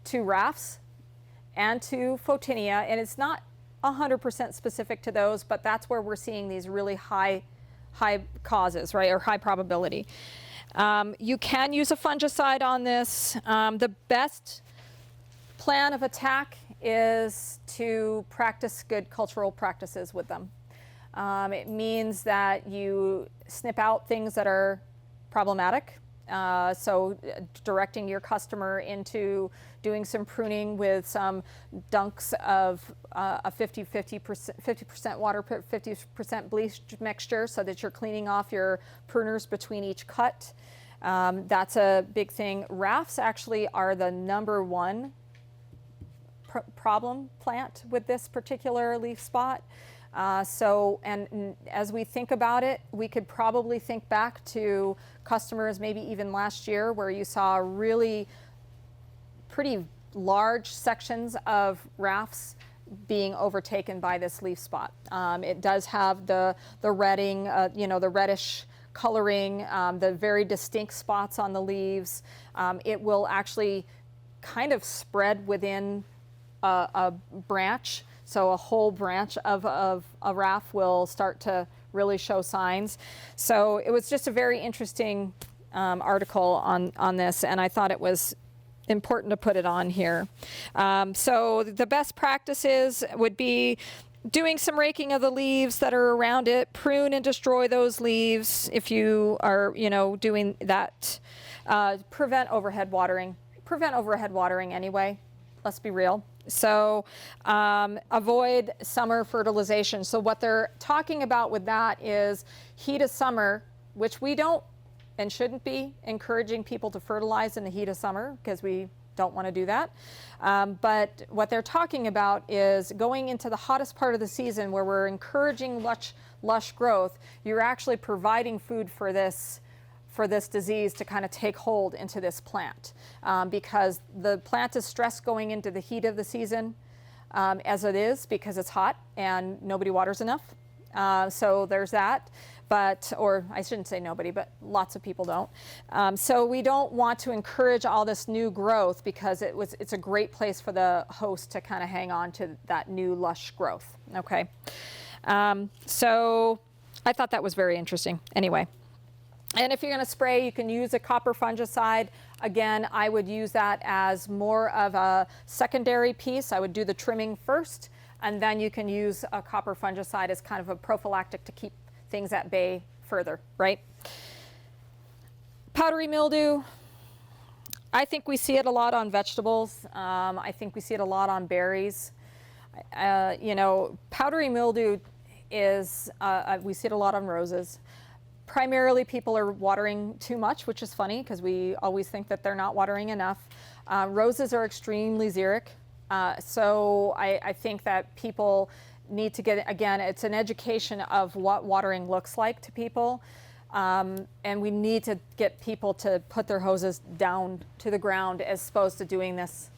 to rafts and to Photinia, and it's not 100% specific to those, but that's where we're seeing these really high causes, right, or high probability. You can use a fungicide on this. The best plan of attack is to practice good cultural practices with them. It means that you snip out things that are problematic. So directing your customer into doing some pruning with some dunks of a 50% water, 50% bleach mixture, so that you're cleaning off your pruners between each cut. That's a big thing. Rafts actually are the #1 problem plant with this particular leaf spot. And as we think about it, we could probably think back to customers maybe even last year where you saw really pretty large sections of rafts being overtaken by this leaf spot. It does have the redding, the reddish coloring, the very distinct spots on the leaves. It will actually kind of spread within a branch. So a whole branch of a raft will start to really show signs. So it was just a very interesting article on this, and I thought it was important to put it on here. So the best practices would be doing some raking of the leaves that are around it, prune and destroy those leaves if you are, doing that. Prevent overhead watering. Prevent overhead watering anyway, let's be real. So avoid summer fertilization. So what they're talking about with that is heat of summer, which we don't and shouldn't be encouraging people to fertilize in the heat of summer because we don't want to do that. But what they're talking about is going into the hottest part of the season where we're encouraging lush growth. You're actually providing food for this disease to kind of take hold into this plant because the plant is stressed going into the heat of the season as it is because it's hot and nobody waters enough. So there's that. Or I shouldn't say nobody, but lots of people don't. So we don't want to encourage all this new growth because it's a great place for the host to kind of hang on to that new lush growth. Okay. So I thought that was very interesting. Anyway. And if you're going to spray, you can use a copper fungicide. Again, I would use that as more of a secondary piece. I would do the trimming first, and then you can use a copper fungicide as kind of a prophylactic to keep things at bay further, right? Powdery mildew, I think we see it a lot on vegetables. I think we see it a lot on berries. Powdery mildew is, we see it a lot on roses. Primarily people are watering too much, which is funny because we always think that they're not watering enough. Roses are extremely xeric. So I think that people need to get, again, it's an education of what watering looks like to people. And we need to get people to put their hoses down to the ground as opposed to doing this,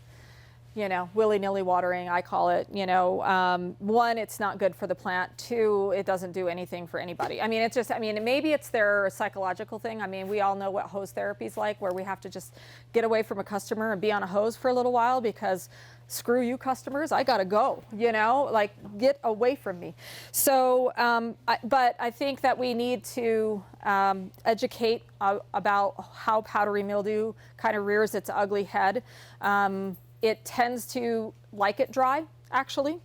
willy-nilly watering, I call it. One, it's not good for the plant. Two, it doesn't do anything for anybody. Maybe it's their psychological thing. We all know what hose therapy is like, where we have to just get away from a customer and be on a hose for a little while because screw you customers, I gotta go, get away from me. So, but I think that we need to educate about how powdery mildew kind of rears its ugly head. It tends to like it dry, actually,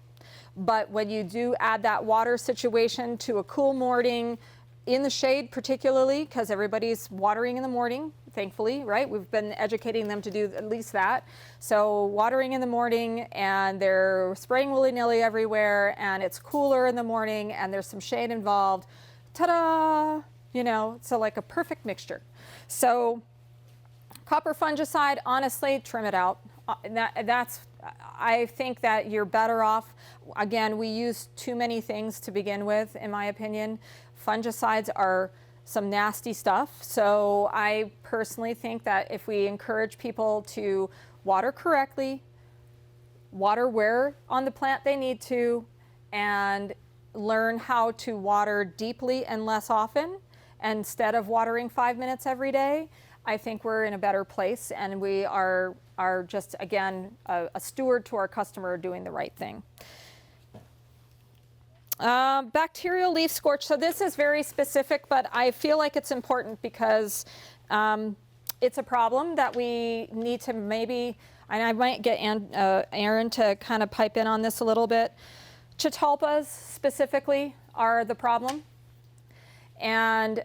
but when you do add that water situation to a cool morning, in the shade particularly, because everybody's watering in the morning, thankfully, right? We've been educating them to do at least that. So watering in the morning and they're spraying willy-nilly everywhere and it's cooler in the morning and there's some shade involved, ta-da! So like a perfect mixture. So copper fungicide, honestly, trim it out. I think that you're better off. Again, we use too many things to begin with, in my opinion. Fungicides are some nasty stuff. So I personally think that if we encourage people to water correctly, water where on the plant they need to, and learn how to water deeply and less often, instead of watering 5 minutes every day, I think we're in a better place, and we are just, again, a steward to our customer doing the right thing. Bacterial leaf scorch. So this is very specific, but I feel like it's important because it's a problem that we need to maybe, and I might get Aaron to kind of pipe in on this a little bit. Catalpas specifically are the problem. And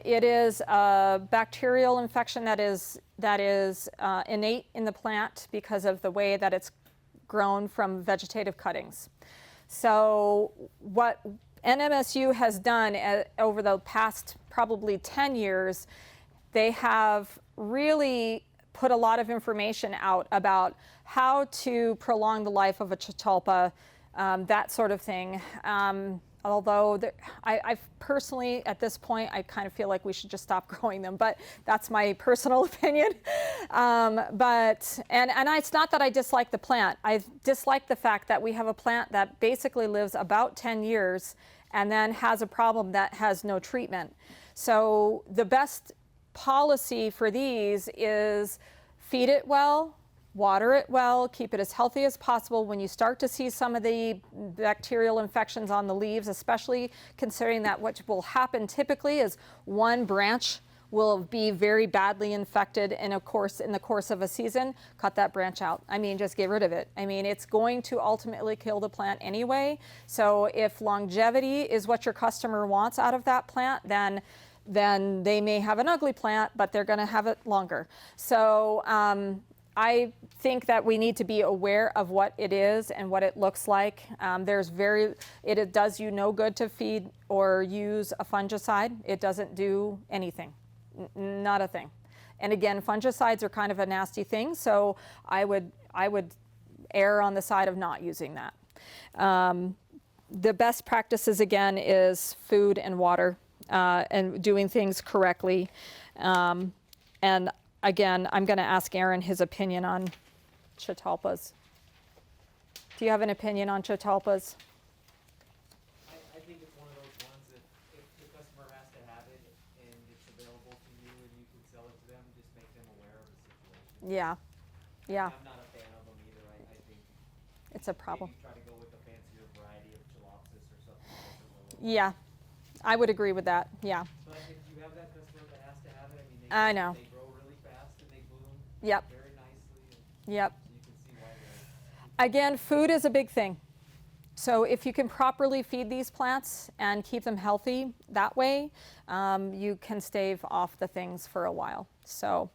it is a bacterial infection that is innate in the plant because of the way that it's grown from vegetative cuttings. So what NMSU has done over the past probably 10 years, they have really put a lot of information out about how to prolong the life of a catalpa, that sort of thing. although I personally, at this point, I kind of feel like we should just stop growing them, but that's my personal opinion. It's not that I dislike the plant. I dislike the fact that we have a plant that basically lives about 10 years and then has a problem that has no treatment. So the best policy for these is feed it well, water it well, keep it as healthy as possible. When you start to see some of the bacterial infections on the leaves, especially considering that what will happen typically is one branch will be very badly infected in the course of a season, cut that branch out. I mean, just get rid of it. I mean, it's going to ultimately kill the plant anyway. So if longevity is what your customer wants out of that plant, then they may have an ugly plant, but they're going to have it longer. So I think that we need to be aware of what it is and what it looks like. It does you no good to feed or use a fungicide. It doesn't do anything, not a thing. And again, fungicides are kind of a nasty thing, so I would err on the side of not using that. The best practices again is food and water and doing things correctly. And again, I'm going to ask Aaron his opinion on Chatalpas. Do you have an opinion on Chatalpas? I think it's one of those ones that if the customer has to have it and it's available to you and you can sell it to them, just make them aware of the situation. Yeah, yeah, I'm not a fan of them either. I think it's a problem. maybe try to go with a fancier variety of Chalopsis or something else. Yeah, I would agree with that, yeah. But if you have that customer that has to have it, I mean, I know. they grow really fast and they bloom Yep, very nicely. yep. So you can see why they're... Again, food is a big thing. So if you can properly feed these plants and keep them healthy that way, you can stave off the things for a while. So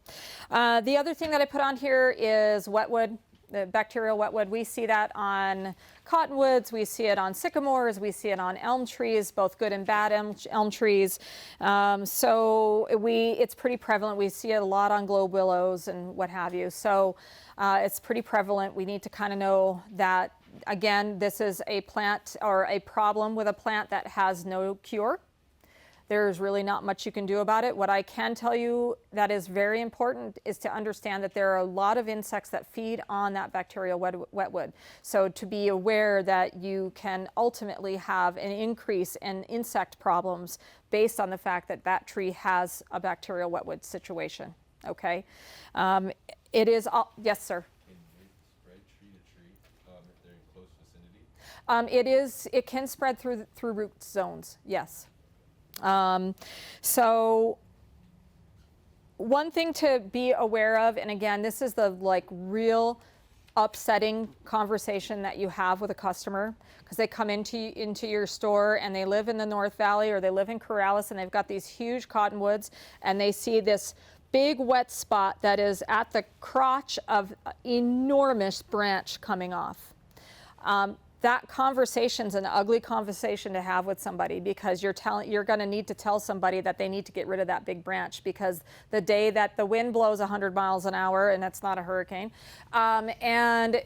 the other thing that I put on here is wetwood, the bacterial wetwood. We see that on cottonwoods, we see it on sycamores, we see it on elm trees, both good and bad elm trees. It's pretty prevalent. We see it a lot on globe willows and what have you. So it's pretty prevalent. We need to kind of know that, again, this is a plant or a problem with a plant that has no cure. There's really not much you can do about it. What I can tell you that is very important is to understand that there are a lot of insects that feed on that bacterial wetwood. So to be aware that you can ultimately have an increase in insect problems based on the fact that that tree has a bacterial wetwood situation, okay? It is, yes, sir? Can it spread tree to tree if they're in close vicinity? It can spread through root zones, yes. So one thing to be aware of, and again, this is the real upsetting conversation that you have with a customer, because they come into your store and they live in the North Valley or they live in Corrales and they've got these huge cottonwoods and they see this big wet spot that is at the crotch of an enormous branch coming off. That conversation's an ugly conversation to have with somebody, because you're going to need to tell somebody that they need to get rid of that big branch, because the day that the wind blows 100 miles an hour, and that's not a hurricane, and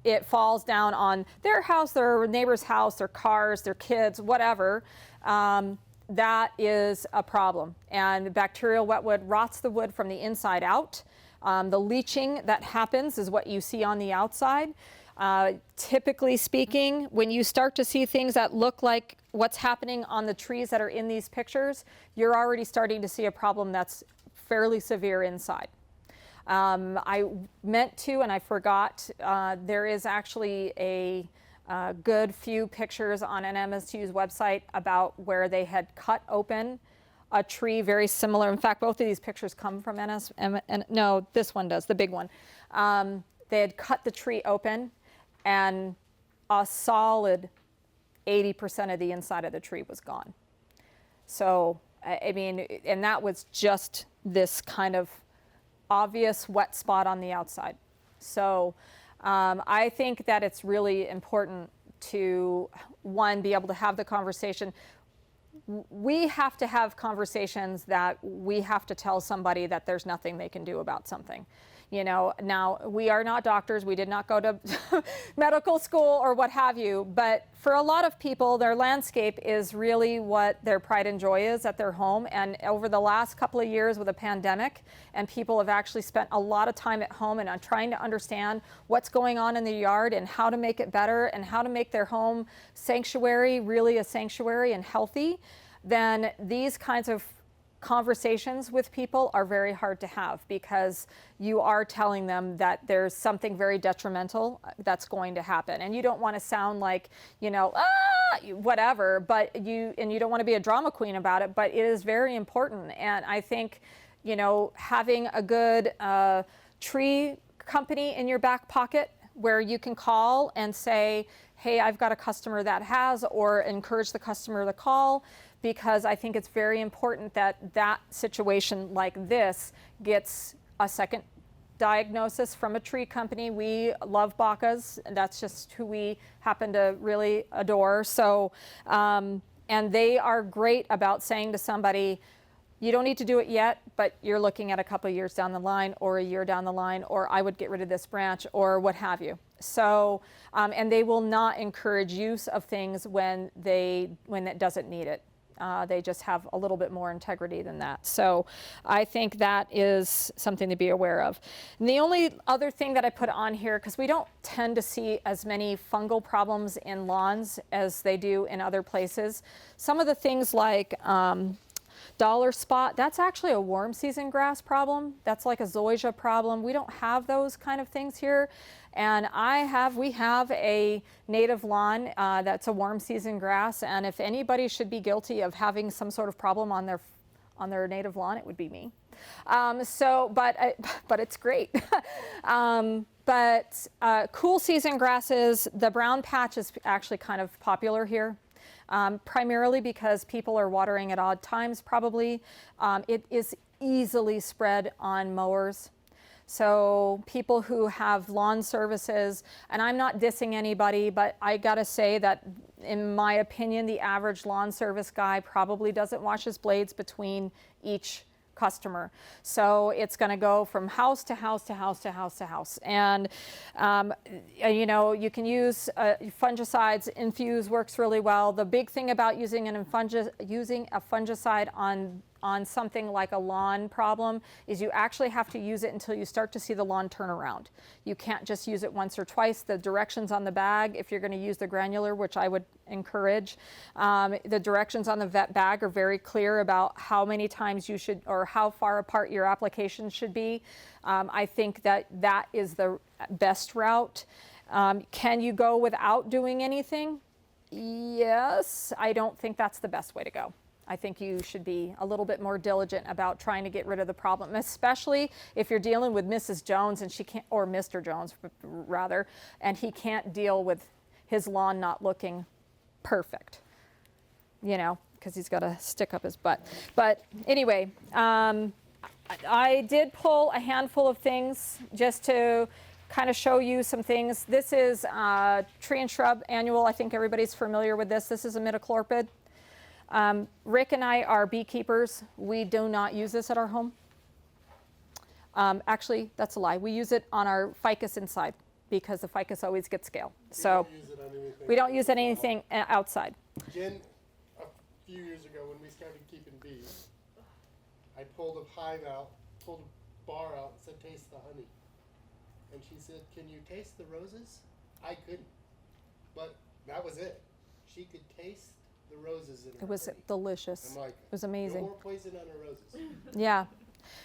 it falls down on their house, their neighbor's house, their cars, their kids, whatever, that is a problem. And bacterial wetwood rots the wood from the inside out. The leaching that happens is what you see on the outside. Typically speaking, when you start to see things that look like what's happening on the trees that are in these pictures, you're already starting to see a problem that's fairly severe inside. I meant to, and I forgot, there is actually a good few pictures on NMSU's website about where they had cut open a tree very similar. In fact, both of these pictures come from no, this one does, the big one. They had cut the tree open, and a solid 80% of the inside of the tree was gone. So, I mean, and that was just this kind of obvious wet spot on the outside. So I think that it's really important to, one, be able to have the conversation. We have to have conversations that we have to tell somebody that there's nothing they can do about something. You know, now we are not doctors, we did not go to medical school or what have you, but for a lot of people, their landscape is really what their pride and joy is at their home. And over the last couple of years with the pandemic, and people have actually spent a lot of time at home and on trying to understand what's going on in the yard and how to make it better and how to make their home sanctuary really a sanctuary and healthy, then these kinds of conversations with people are very hard to have, because you are telling them that there's something very detrimental that's going to happen, and you don't want to sound like, you know, whatever, but you don't want to be a drama queen about it, but it is very important. And I think, you know, having a good tree company in your back pocket where you can call and say, hey, I've got a customer that has, or encourage the customer to call, because I think it's very important that that situation like this gets a second diagnosis from a tree company. We love Bacas, and that's just who we happen to really adore. So, and they are great about saying to somebody, you don't need to do it yet, but you're looking at a couple of years down the line, or a year down the line, or I would get rid of this branch, or what have you. So, and they will not encourage use of things when it doesn't need it. They just have a little bit more integrity than that. So I think that is something to be aware of. And the only other thing that I put on here, because we don't tend to see as many fungal problems in lawns as they do in other places. Some of the things like dollar spot, that's actually a warm season grass problem. That's like a zoysia problem. We don't have those kind of things here. And we have a native lawn that's a warm season grass, and if anybody should be guilty of having some sort of problem on their native lawn, it would be me. But it's great. Cool season grasses, the brown patch is actually kind of popular here. Primarily because people are watering at odd times, probably. It is easily spread on mowers. So people who have lawn services, and I'm not dissing anybody, but I gotta say that in my opinion, the average lawn service guy probably doesn't wash his blades between each customer. So it's going to go from house to house to house to house to house. And, you know, you can use fungicides. Infuse works really well. The big thing about using a fungicide on something like a lawn problem is you actually have to use it until you start to see the lawn turn around. You can't just use it once or twice. The directions on the bag, if you're going to use the granular, which I would encourage, the directions on the bag are very clear about how many times you should, or how far apart your application should be. I think that is the best route. Can you go without doing anything? Yes, I don't think that's the best way to go. I think you should be a little bit more diligent about trying to get rid of the problem, especially if you're dealing with Mrs. Jones and she can't, or Mr. Jones rather, and he can't deal with his lawn not looking perfect, you know, because he's got to stick up his butt. But anyway, I did pull a handful of things just to kind of show you some things. This is Tree and Shrub Annual. I think everybody's familiar with this. This is imidacloprid. Rick and I are beekeepers. We do not use this at our home. Actually, that's a lie. We use it on our ficus inside because the ficus always gets scale. So we don't use it on anything outside. Jen, a few years ago when we started keeping bees, I pulled a hive out, pulled a bar out and said, taste the honey. And she said, can you taste the roses? I couldn't. But that was it. She could taste the roses in her It was honey. delicious. I'm like, it was amazing. No more poison on her roses. Yeah.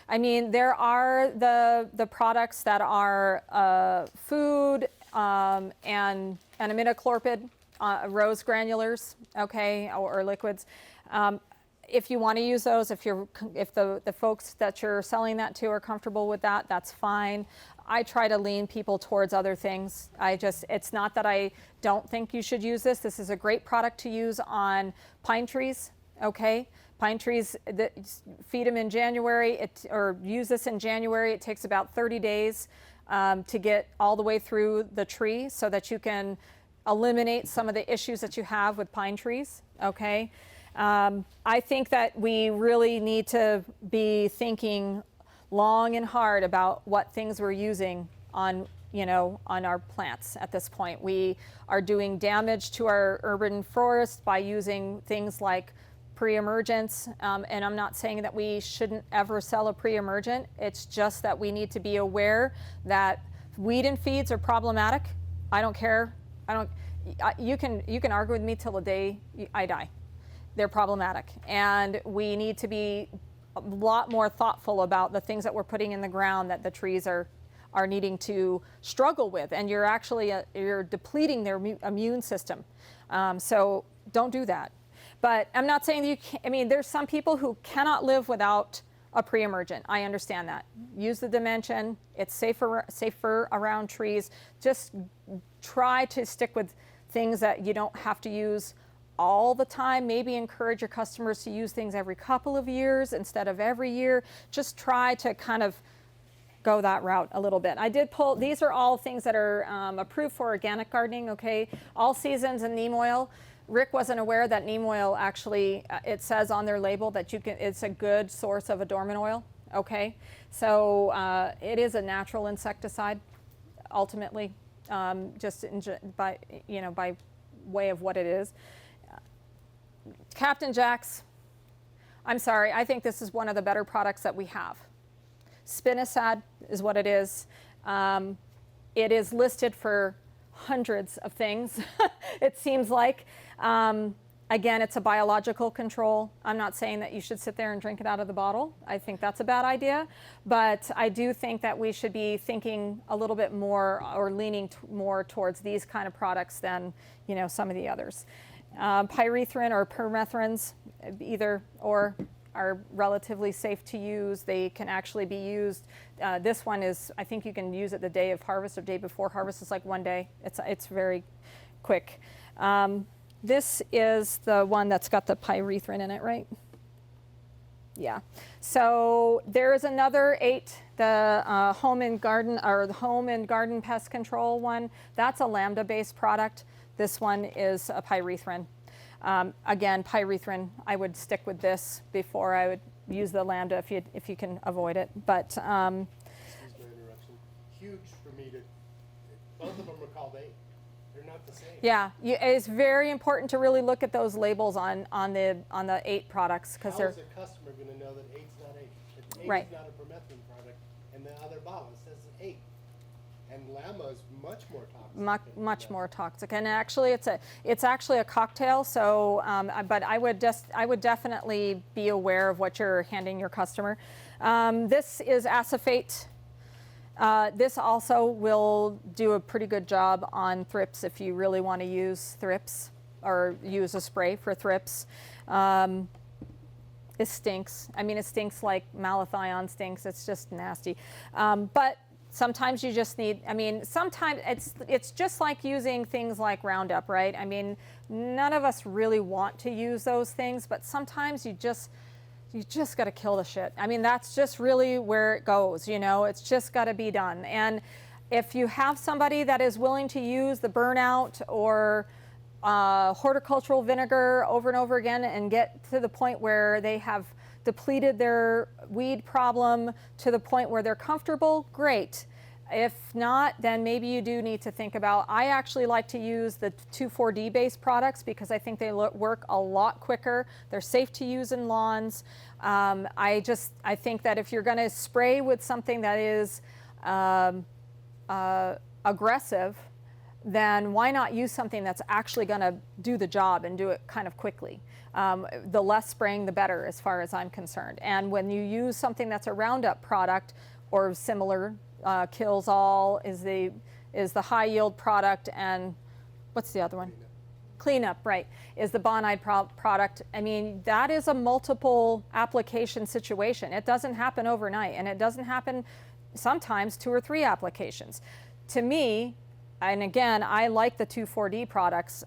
I mean, there are the products that are food and imidacloprid, rose granulars, okay, or liquids. If you want to use those, if the folks that you're selling that to are comfortable with that, that's fine. I try to lean people towards other things. It's not that I don't think you should use this. This is a great product to use on pine trees, okay? Pine trees, feed them in January, or use this in January. It takes about 30 days to get all the way through the tree so that you can eliminate some of the issues that you have with pine trees, okay? I think that we really need to be thinking long and hard about what things we're using on, on our plants at this point. We are doing damage to our urban forest by using things like pre-emergents, and I'm not saying that we shouldn't ever sell a pre-emergent. It's just that we need to be aware that weed and feeds are problematic. I don't care. You can argue with me till the day I die. They're problematic, and we need to be a lot more thoughtful about the things that we're putting in the ground that the trees are needing to struggle with, and you're depleting their immune system. So don't do that. But I'm not saying that you can't. I mean, there's some people who cannot live without a pre-emergent. I understand that. Use the dimension. It's safer around trees. Just try to stick with things that you don't have to use all the time. Maybe encourage your customers to use things every couple of years instead of every year. Just try to kind of go that route a little bit. I did pull, these are all things that are approved for organic gardening, okay? All seasons and neem oil. Rick wasn't aware that neem oil actually, it says on their label that it's a good source of adornment oil, okay? So it is a natural insecticide, ultimately, by way of what it is. Captain Jack's, I'm sorry, I think this is one of the better products that we have. Spinosad is what it is. It is listed for hundreds of things, it seems like. Again, it's a biological control. I'm not saying that you should sit there and drink it out of the bottle. I think that's a bad idea. But I do think that we should be thinking a little bit more or leaning more towards these kind of products than, some of the others. Pyrethrin or permethrins, either or, are relatively safe to use. They can actually be used. This one is, I think you can use it the day of harvest or day before harvest. It's like one day. It's very quick. This is the one that's got the pyrethrin in it, right? Yeah. So there is another 8, the home and garden pest control one. That's a lambda-based product. This one is a pyrethrin. Again, pyrethrin, I would stick with this before I would use the lambda if you can avoid it. But Excuse my interruption. Huge for me to. Both of them are called 8. They're not the same. yeah, it's very important to really look at those labels on the 8 products because How they're is a customer going to know that 8's not 8? If 8 Right. is not a permethrin product, and the other bottle says 8. And Lama is much more toxic. much more toxic, and actually it's actually a cocktail. So, but I would definitely be aware of what you're handing your customer. This is acephate. This also will do a pretty good job on thrips if you really want to use thrips or use a spray for thrips. It stinks. I mean, it stinks like malathion stinks. It's just nasty. But sometimes you just need, sometimes it's just like using things like Roundup, right? I mean, none of us really want to use those things, but sometimes you just got to kill the shit. I mean, that's just really where it goes, it's just got to be done. And if you have somebody that is willing to use the burnout or horticultural vinegar over and over again and get to the point where they have depleted their weed problem to the point where they're comfortable, great. If not, then maybe you do need to think about, I actually like to use the 2,4-D based products because I think they work a lot quicker. They're safe to use in lawns. I think that if you're going to spray with something that is aggressive, then why not use something that's actually going to do the job and do it kind of quickly? The less spraying, the better, as far as I'm concerned. And when you use something that's a Roundup product or similar, Kills All is the high yield product, and what's the other one? Cleanup, right, is the Bonide product. I mean, that is a multiple application situation. It doesn't happen overnight, and it doesn't happen sometimes 2 or 3 applications. To me, and again, I like the 2,4-D products.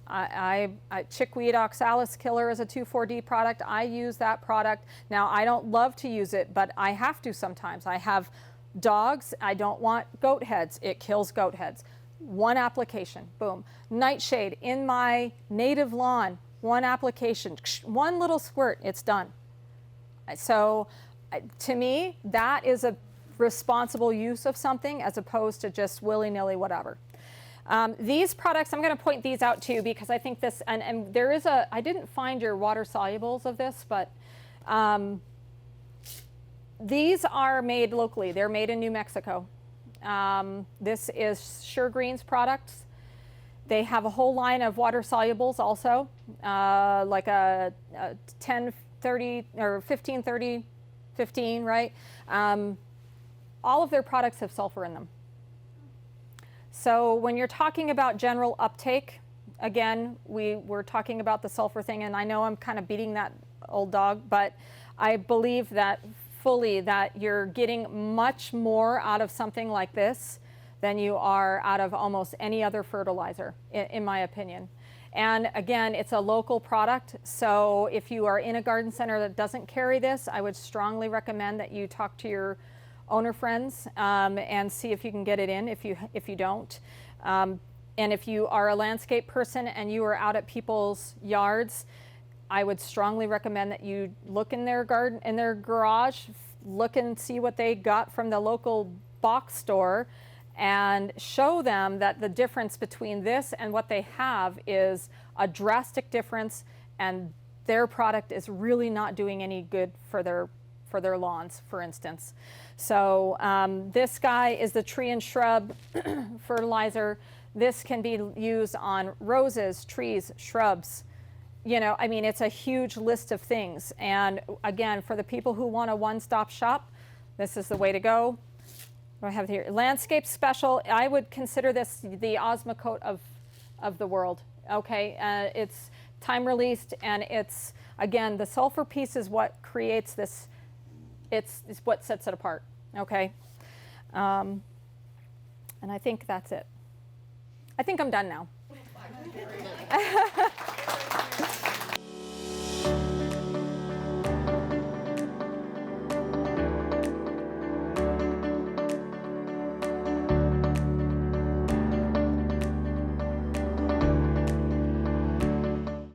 Chickweed oxalis killer is a 2,4-D product. I use that product. Now, I don't love to use it, but I have to sometimes. I have dogs. I don't want goat heads. It kills goat heads. 1 application, boom. Nightshade in my native lawn, 1 application, 1 little squirt, it's done. So to me, that is a responsible use of something as opposed to just willy-nilly whatever. These products, I'm going to point these out too because I think this, and there is a, I didn't find your water solubles of this, but these are made locally. They're made in New Mexico. This is Sure Green's products. They have a whole line of water solubles also, like a 10, 30, or 15, 30, 15, right? All of their products have sulfur in them. So when you're talking about general uptake, again, we were talking about the sulfur thing, and I know I'm kind of beating that old dog, but I believe that fully that you're getting much more out of something like this than you are out of almost any other fertilizer, in my opinion. And again, it's a local product, so if you are in a garden center that doesn't carry this, I would strongly recommend that you talk to your owner friends and see if you can get it in if you don't. And if you are a landscape person and you are out at people's yards, I would strongly recommend that you look in their garden, in their garage, look and see what they got from the local box store, and show them that the difference between this and what they have is a drastic difference, and their product is really not doing any good for their lawns, for instance. So this guy is the tree and shrub fertilizer. This can be used on roses, trees, shrubs. You know, I mean, it's a huge list of things. And again, for the people who want a one-stop shop, this is the way to go. What do I have here? Landscape Special. I would consider this the Osmocote of the world. Okay, it's time released, and it's, again, the sulfur piece is what creates this. It's what sets it apart. Okay, and I think that's it. I think I'm done now.